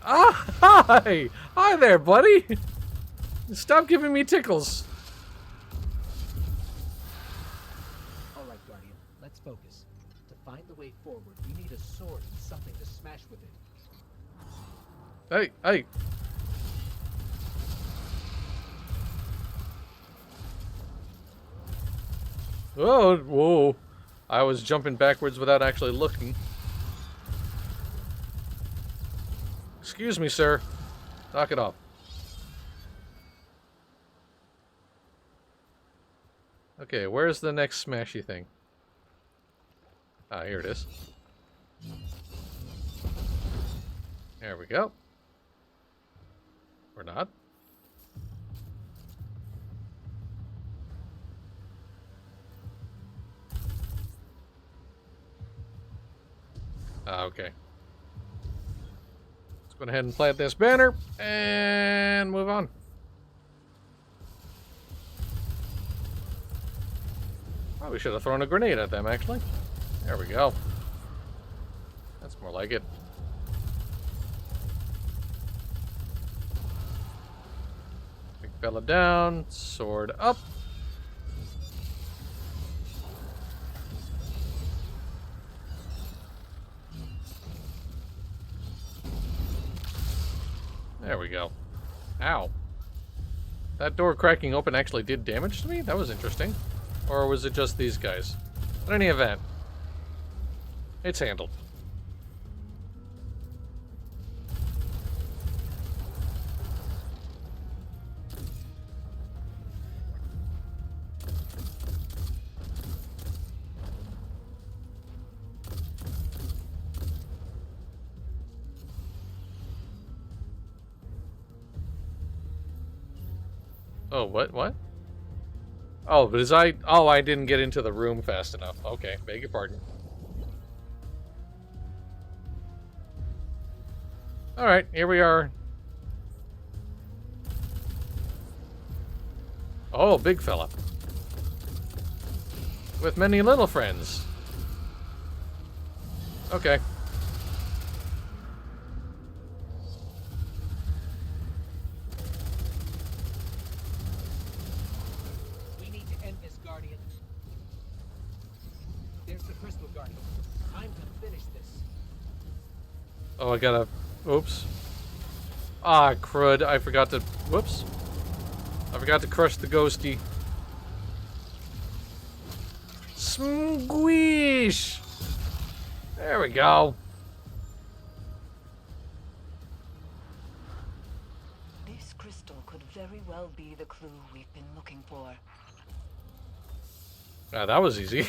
Ah, hi! Hi there, buddy! Stop giving me tickles. Alright, Guardian, let's focus. To find the way forward, we need a sword and something to smash with it. Hey, hey. Oh, whoa. I was jumping backwards without actually looking. Excuse me, sir. Knock it off. Okay, where's the next smashy thing? Ah, here it is. There we go. Or not. Ah, okay. Let's go ahead and plant this banner and move on. Probably should have thrown a grenade at them, actually. There we go. That's more like it. Big fella down, sword up. There we go. Ow. That door cracking open actually did damage to me? That was interesting. Or was it just these guys? In any event, it's handled. Oh, what? Oh, but I didn't get into the room fast enough. Okay, beg your pardon. Alright, here we are. Oh, big fella. With many little friends. Okay. Oh, I gotta... Oops. Ah, crud. I forgot to... Whoops. I forgot to crush the ghosty. Squish! There we go. This crystal could very well be the clue we've been looking for. Ah, that was easy.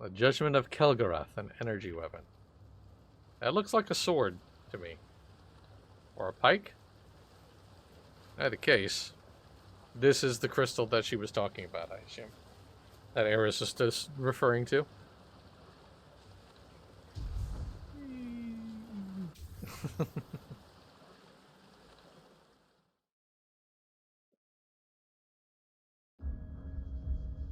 The Judgment of Kelgaroth, an energy weapon. That looks like a sword to me. Or a pike? Either case, this is the crystal that she was talking about, I assume. That Eris is just referring to.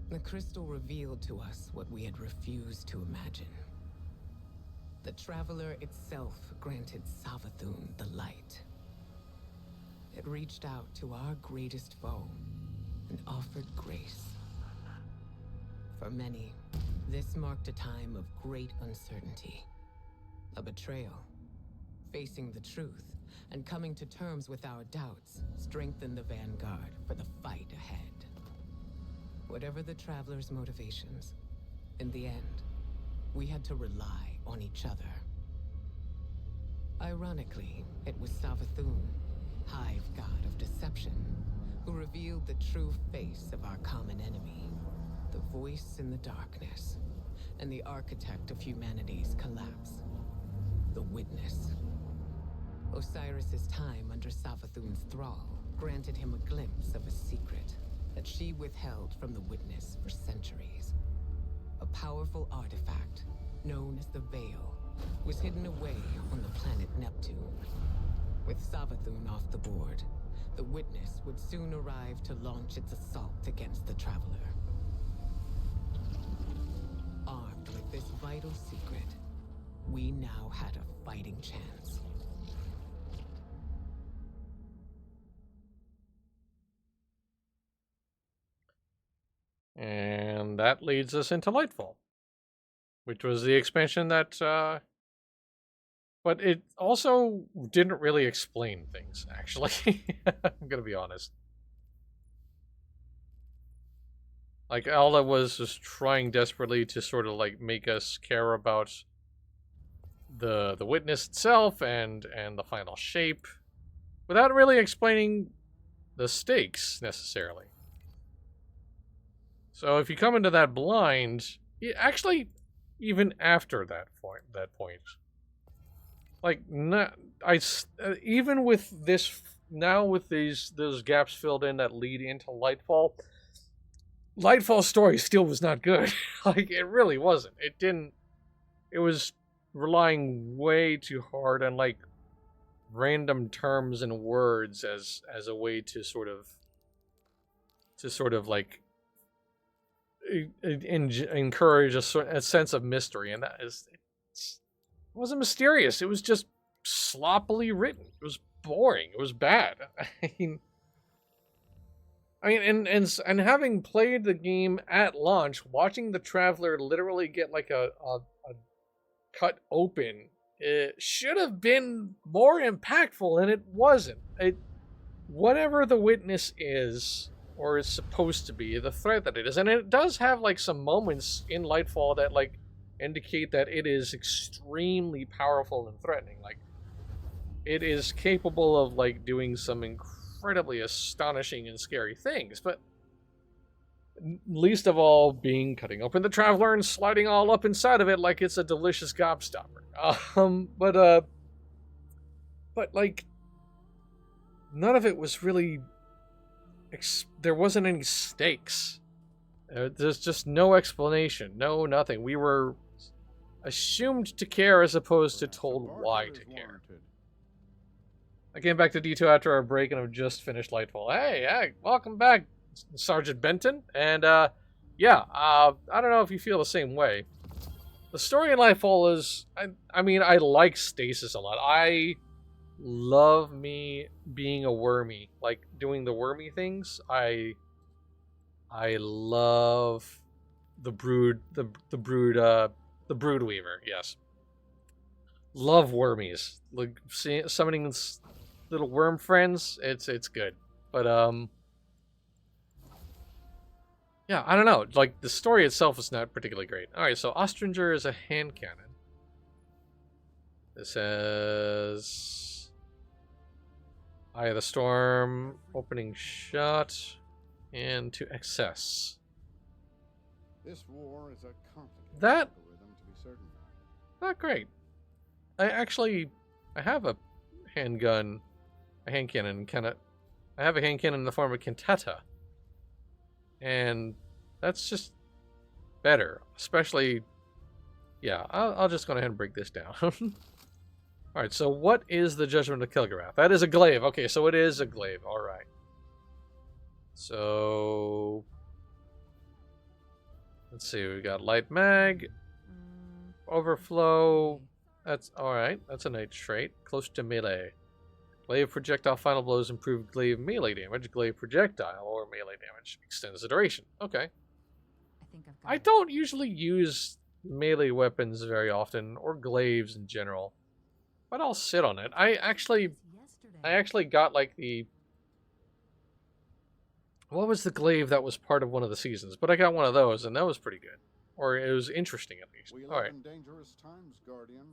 The crystal revealed to us what we had refused to imagine. The Traveler itself granted Savathun the light. It reached out to our greatest foe and offered grace. For many, this marked a time of great uncertainty. A betrayal. Facing the truth and coming to terms with our doubts strengthened the vanguard for the fight ahead. Whatever the Traveler's motivations, in the end, we had to rely on each other. Ironically, it was Savathun, Hive God of Deception, who revealed the true face of our common enemy, the voice in the darkness, and the architect of humanity's collapse, the Witness. Osiris's time under Savathun's thrall granted him a glimpse of a secret that she withheld from the Witness for centuries. A powerful artifact, known as the Veil, was hidden away on the planet Neptune. With Savathun off the board, the Witness would soon arrive to launch its assault against the Traveler. Armed with this vital secret, we now had a fighting chance. And that leads us into Lightfall, which was the expansion that, but it also didn't really explain things, actually. I'm gonna be honest. Like, all it was just trying desperately to sort of, like, make us care about the witness itself and the final shape, without really explaining the stakes, necessarily. So if you come into that blind, actually, even after that point, like, even with this, now with those gaps filled in that lead into Lightfall's story still was not good. Like, it really wasn't. It was relying way too hard on, like, random terms and words as a way to sort of like encourage a sense of mystery, and it wasn't mysterious. It was just sloppily written. It was boring. It was bad. And having played the game at launch, watching the Traveler literally get like a cut open, it should have been more impactful, and it wasn't. Whatever the witness is, or is supposed to be, the threat that it is, and it does have like some moments in Lightfall that like indicate that it is extremely powerful and threatening. Like, it is capable of like doing some incredibly astonishing and scary things, but least of all being cutting open the Traveler and sliding all up inside of it like it's a delicious gobstopper. But like, none of it was really there wasn't any stakes. There's just no explanation, no nothing. We were assumed to care as opposed to told why to care. I came back to D2 after our break and I've just finished Lightfall. Hey, welcome back, Sergeant Benton. And I don't know if you feel the same way. The story in Lightfall is, I mean, I like Stasis a lot. I love me being a wormy, like doing the wormy things. I love the brood, the brood weaver. Yes, love wormies. Like summoning little worm friends. It's good, but yeah, I don't know. Like, the story itself is not particularly great. All right, so Ostringer is a hand cannon. This says Eye of the Storm, opening shot, and to excess. This war is a complicated That algorithm, to be certain. not great. I have a handgun, a hand cannon. I have a hand cannon in the form of Cantata, and that's just better. Especially, yeah. I'll just go ahead and break this down. All right, so what is the Judgment of Kilgarath? That is a glaive. Okay, so it is a glaive. All right. So let's see. We got light mag, overflow. That's all right. That's a nice trait. Close to melee. Glaive projectile final blows improve glaive melee damage. Glaive projectile or melee damage extends the duration. Okay. I don't usually use melee weapons very often, or glaives in general, but I'll sit on it. I actually got like what was the glaive that was part of one of the seasons? But I got one of those, and that was pretty good, or it was interesting at least. We All right. live in dangerous times, Guardian.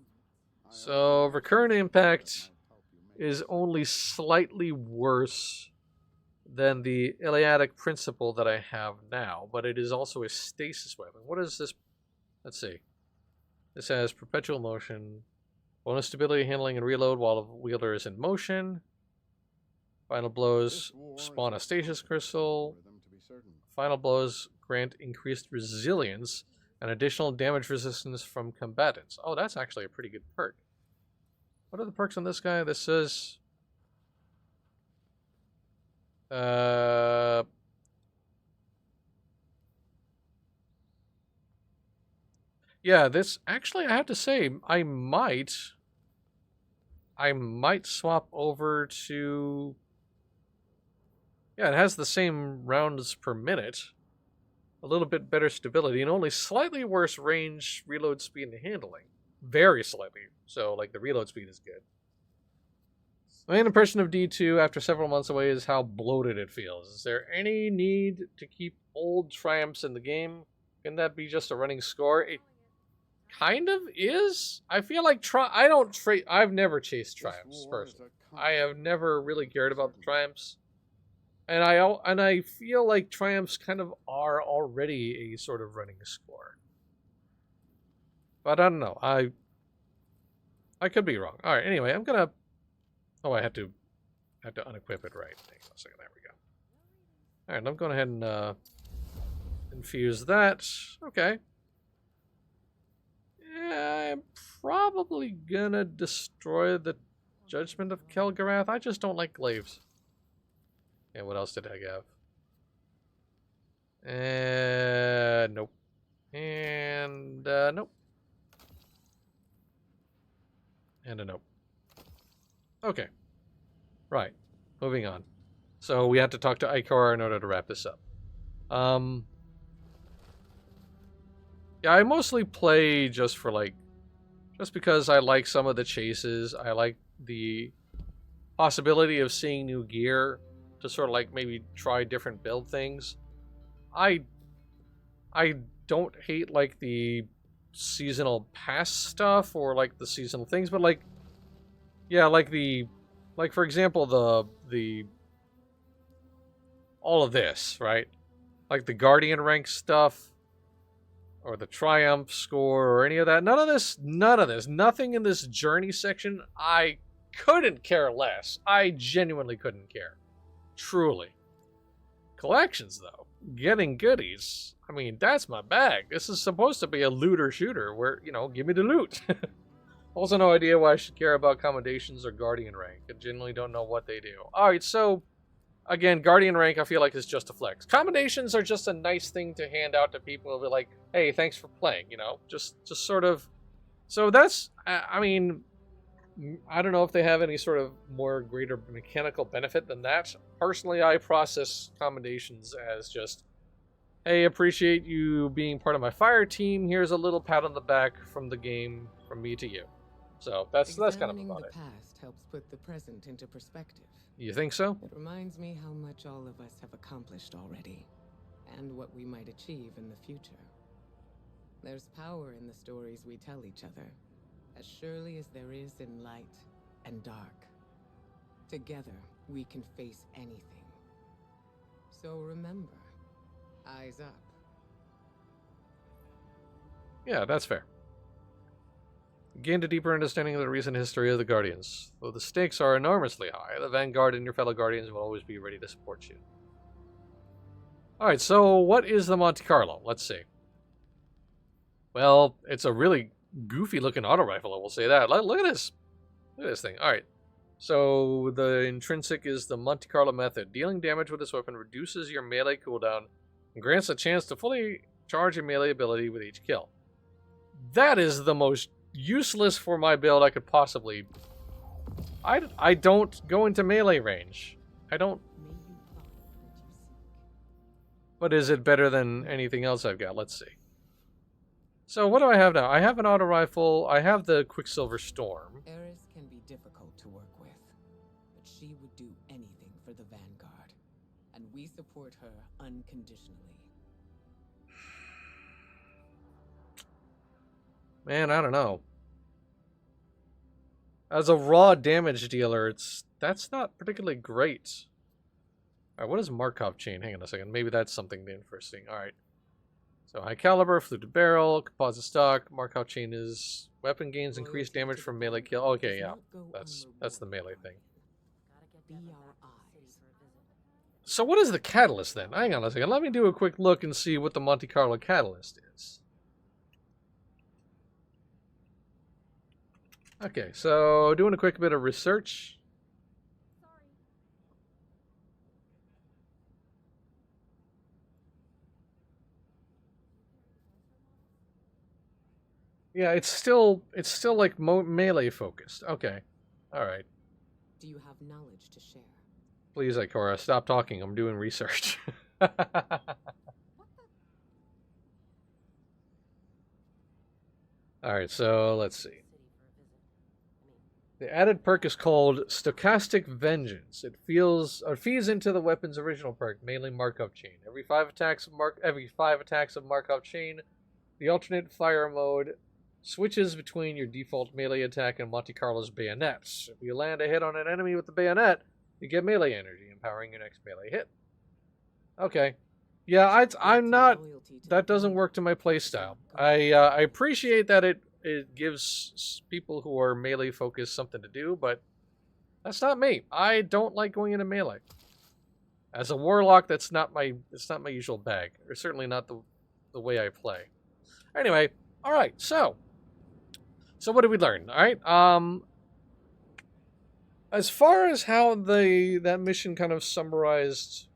So recurrent impact is only slightly worse than the Iliadic principle that I have now, but it is also a stasis weapon. What is this? Let's see. This has perpetual motion, bonus stability, handling, and reload while the wielder is in motion. Final blows spawn a stasis crystal. Final blows grant increased resilience and additional damage resistance from combatants. Oh, that's actually a pretty good perk. What are the perks on this guy? This says Yeah, this actually I have to say I might swap over to. Yeah, it has the same rounds per minute, a little bit better stability, and only slightly worse range, reload speed, and handling. Very slightly. So, like, the reload speed is good. My main impression of D2 after several months away is how bloated it feels. Is there any need to keep old triumphs in the game? Can that be just a running score? It kind of is. I feel like I've never chased triumphs personally. I have never really cared about the triumphs. And I feel like triumphs kind of are already a sort of running score. But I don't know. I could be wrong. All right. Anyway, I'm gonna. Oh, I had to unequip it, right? Hang on a second. There we go. All right. I'm going ahead and infuse that. Okay. Yeah, I'm probably gonna destroy the Judgment of Kel'Garath. I just don't like glaives. And what else did I have? Nope. And nope. And a nope. Okay. Right. Moving on. So we have to talk to Ikora in order to wrap this up. Yeah, I mostly play just because I like some of the chases. I like the possibility of seeing new gear to sort of like maybe try different build things. I don't hate like the seasonal pass stuff or like the seasonal things, but like, yeah, like for example, the all of this, right? Like the Guardian rank stuff or the Triumph score or any of that. None of this, nothing in this journey section. I couldn't care less. I genuinely couldn't care. Truly. Collections, though. Getting goodies. I mean, that's my bag. This is supposed to be a looter shooter where, give me the loot. Also, no idea why I should care about commendations or Guardian rank. I genuinely don't know what they do. Alright, so, again, Guardian rank I feel like is just a flex. Commendations are just a nice thing to hand out to people who be like, hey, thanks for playing, Just sort of... So that's, I mean... I don't know if they have any sort of more greater mechanical benefit than that. Personally, I process commendations as just, hey, appreciate you being part of my fire team. Here's a little pat on the back from the game from me to you. So that's kind of about it. Examining the past helps put the present into perspective. You think so? It reminds me how much all of us have accomplished already, and what we might achieve in the future. There's power in the stories we tell each other. As surely as there is in light and dark. Together, we can face anything. So remember, eyes up. Yeah, that's fair. Gained a deeper understanding of the recent history of the Guardians. Though the stakes are enormously high, the Vanguard and your fellow Guardians will always be ready to support you. Alright, so what is the Monte Carlo? Let's see. Well, it's a really goofy looking auto rifle, I will say that. Look at this. Look at this thing. Alright. So the intrinsic is the Monte Carlo method. Dealing damage with this weapon reduces your melee cooldown and grants a chance to fully charge your melee ability with each kill. That is the most useless for my build I could possibly... I don't go into melee range. I don't... But is it better than anything else I've got? Let's see. So what do I have now? I have an auto rifle. I have the Quicksilver Storm. Eris can be difficult to work with, but she would do anything for the Vanguard, and we support her unconditionally. Man, I don't know. As a raw damage dealer, that's not particularly great. Alright, what is Markov chain? Hang on a second. Maybe that's something interesting. Alright. So high caliber, fluted barrel, composite stock, Markov chain is weapon gains increased damage from melee kill. Okay, yeah. That's the melee thing. So what is the catalyst then? Hang on a second. Let me do a quick look and see what the Monte Carlo catalyst is. Okay, so doing a quick bit of research. Yeah, it's still like melee focused. Okay, all right. Do you have knowledge to share? Please, Ikora, stop talking. I'm doing research. All right, so let's see. The added perk is called Stochastic Vengeance. It feeds into the weapon's original perk, melee Markov Chain. Every 5 attacks of Markov Chain, the alternate fire mode switches between your default melee attack and Monte Carlo's bayonets. If you land a hit on an enemy with the bayonet, you get melee energy, empowering your next melee hit. Okay. Yeah, I'm not... That doesn't work to my playstyle. I appreciate that it gives people who are melee focused something to do, but that's not me. I don't like going into melee. As a warlock, it's not my usual bag, or certainly not the way I play. Anyway, all right. So what did we learn? All right. As far as how that mission kind of summarized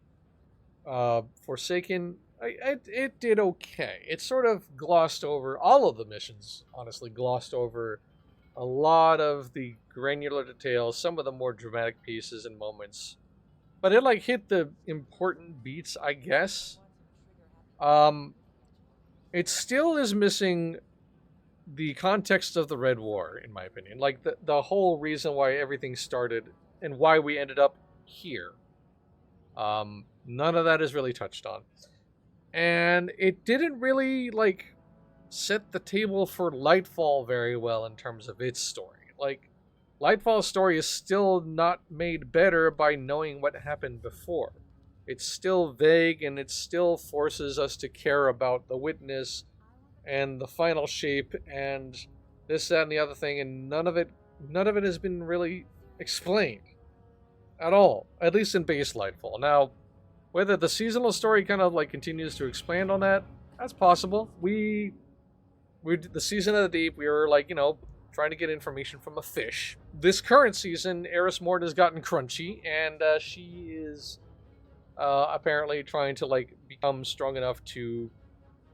Forsaken, it did okay. It sort of glossed over all of the missions, honestly, glossed over a lot of the granular details, some of the more dramatic pieces and moments. But it like hit the important beats, I guess. It still is missing the context of the Red War, in my opinion. Like the whole reason why everything started and why we ended up here. None of that is really touched on. And it didn't really, like, set the table for Lightfall very well in terms of its story. Like, Lightfall's story is still not made better by knowing what happened before. It's still vague, and it still forces us to care about the Witness and the final shape and this, that, and the other thing, and none of it has been really explained at all, at least in base Lightfall. Now, whether the seasonal story kind of like continues to expand on that, that's possible. We the Season of the Deep, we were like, trying to get information from a fish. This current season, Eris Morn has gotten crunchy, and she is apparently trying to like become strong enough to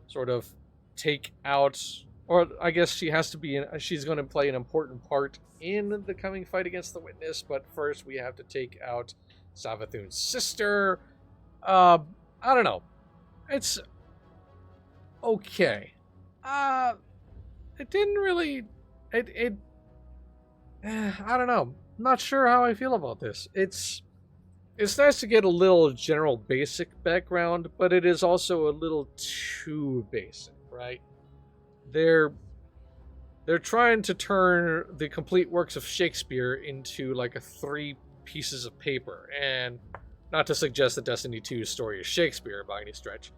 sort of take out, or I guess she has to be. She's going to play an important part in the coming fight against the Witness. But first, we have to take out Savathun's sister. I don't know. It's okay. It didn't really. I don't know. Not sure how I feel about this. It's nice to get a little general basic background, but it is also a little too basic, right? They're trying to turn the complete works of Shakespeare into like a 3 pieces of paper, and not to suggest that Destiny 2's story is Shakespeare by any stretch,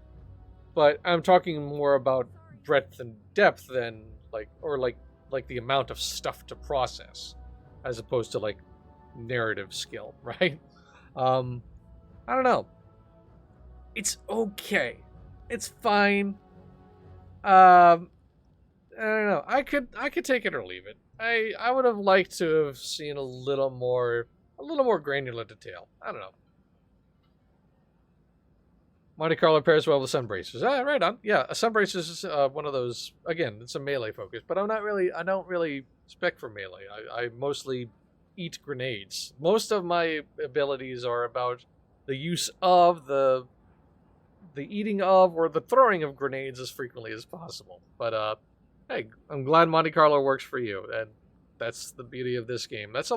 but I'm talking more about breadth and depth than like the amount of stuff to process, as opposed to like narrative skill, right? I don't know. It's okay. It's fine. I don't know. I could take it or leave it. I would have liked to have seen a little more granular detail. I don't know. Monte Carlo pairs well with Sunbracers. Right on. Yeah, a Sunbracers is one of those. Again, it's a melee focus, but I don't really spec for melee. I mostly eat grenades. Most of my abilities are about the use of the eating of or the throwing of grenades as frequently as possible. But hey, I'm glad Monte Carlo works for you, and that's the beauty of this game. That's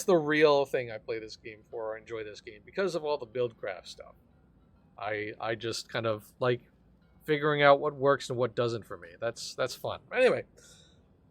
the real thing I play this game for, or enjoy this game, because of all the buildcraft stuff. I just kind of like figuring out what works and what doesn't for me. That's fun. Anyway,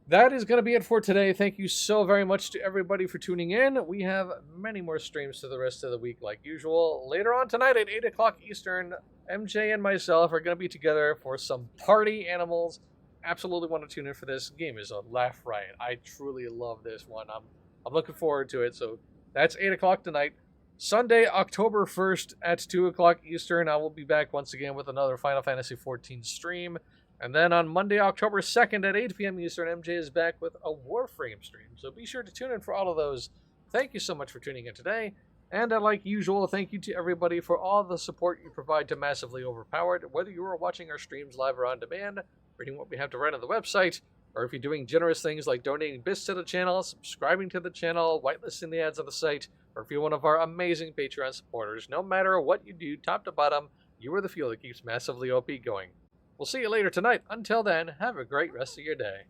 that is going to be it for today. Thank you so very much to everybody for tuning in. We have many more streams to the rest of the week like usual. Later on tonight at 8 o'clock Eastern, MJ and myself are going to be together for some Party Animals. Absolutely want to tune in for this. Game is a laugh riot. I truly love this one. I'm looking forward to it. So that's 8 o'clock tonight. Sunday, October 1st at 2 o'clock Eastern, I will be back once again with another Final Fantasy XIV stream. And then on Monday, October 2nd at 8 p.m. Eastern, MJ is back with a Warframe stream. So be sure to tune in for all of those. Thank you so much for tuning in today. And like usual, thank you to everybody for all the support you provide to Massively Overpowered. Whether you are watching our streams live or on demand, reading what we have to write on the website, or if you're doing generous things like donating bits to the channel, subscribing to the channel, whitelisting the ads on the site, or if you're one of our amazing Patreon supporters, no matter what you do, top to bottom, you are the fuel that keeps Massively OP going. We'll see you later tonight. Until then, have a great rest of your day.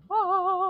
Bye!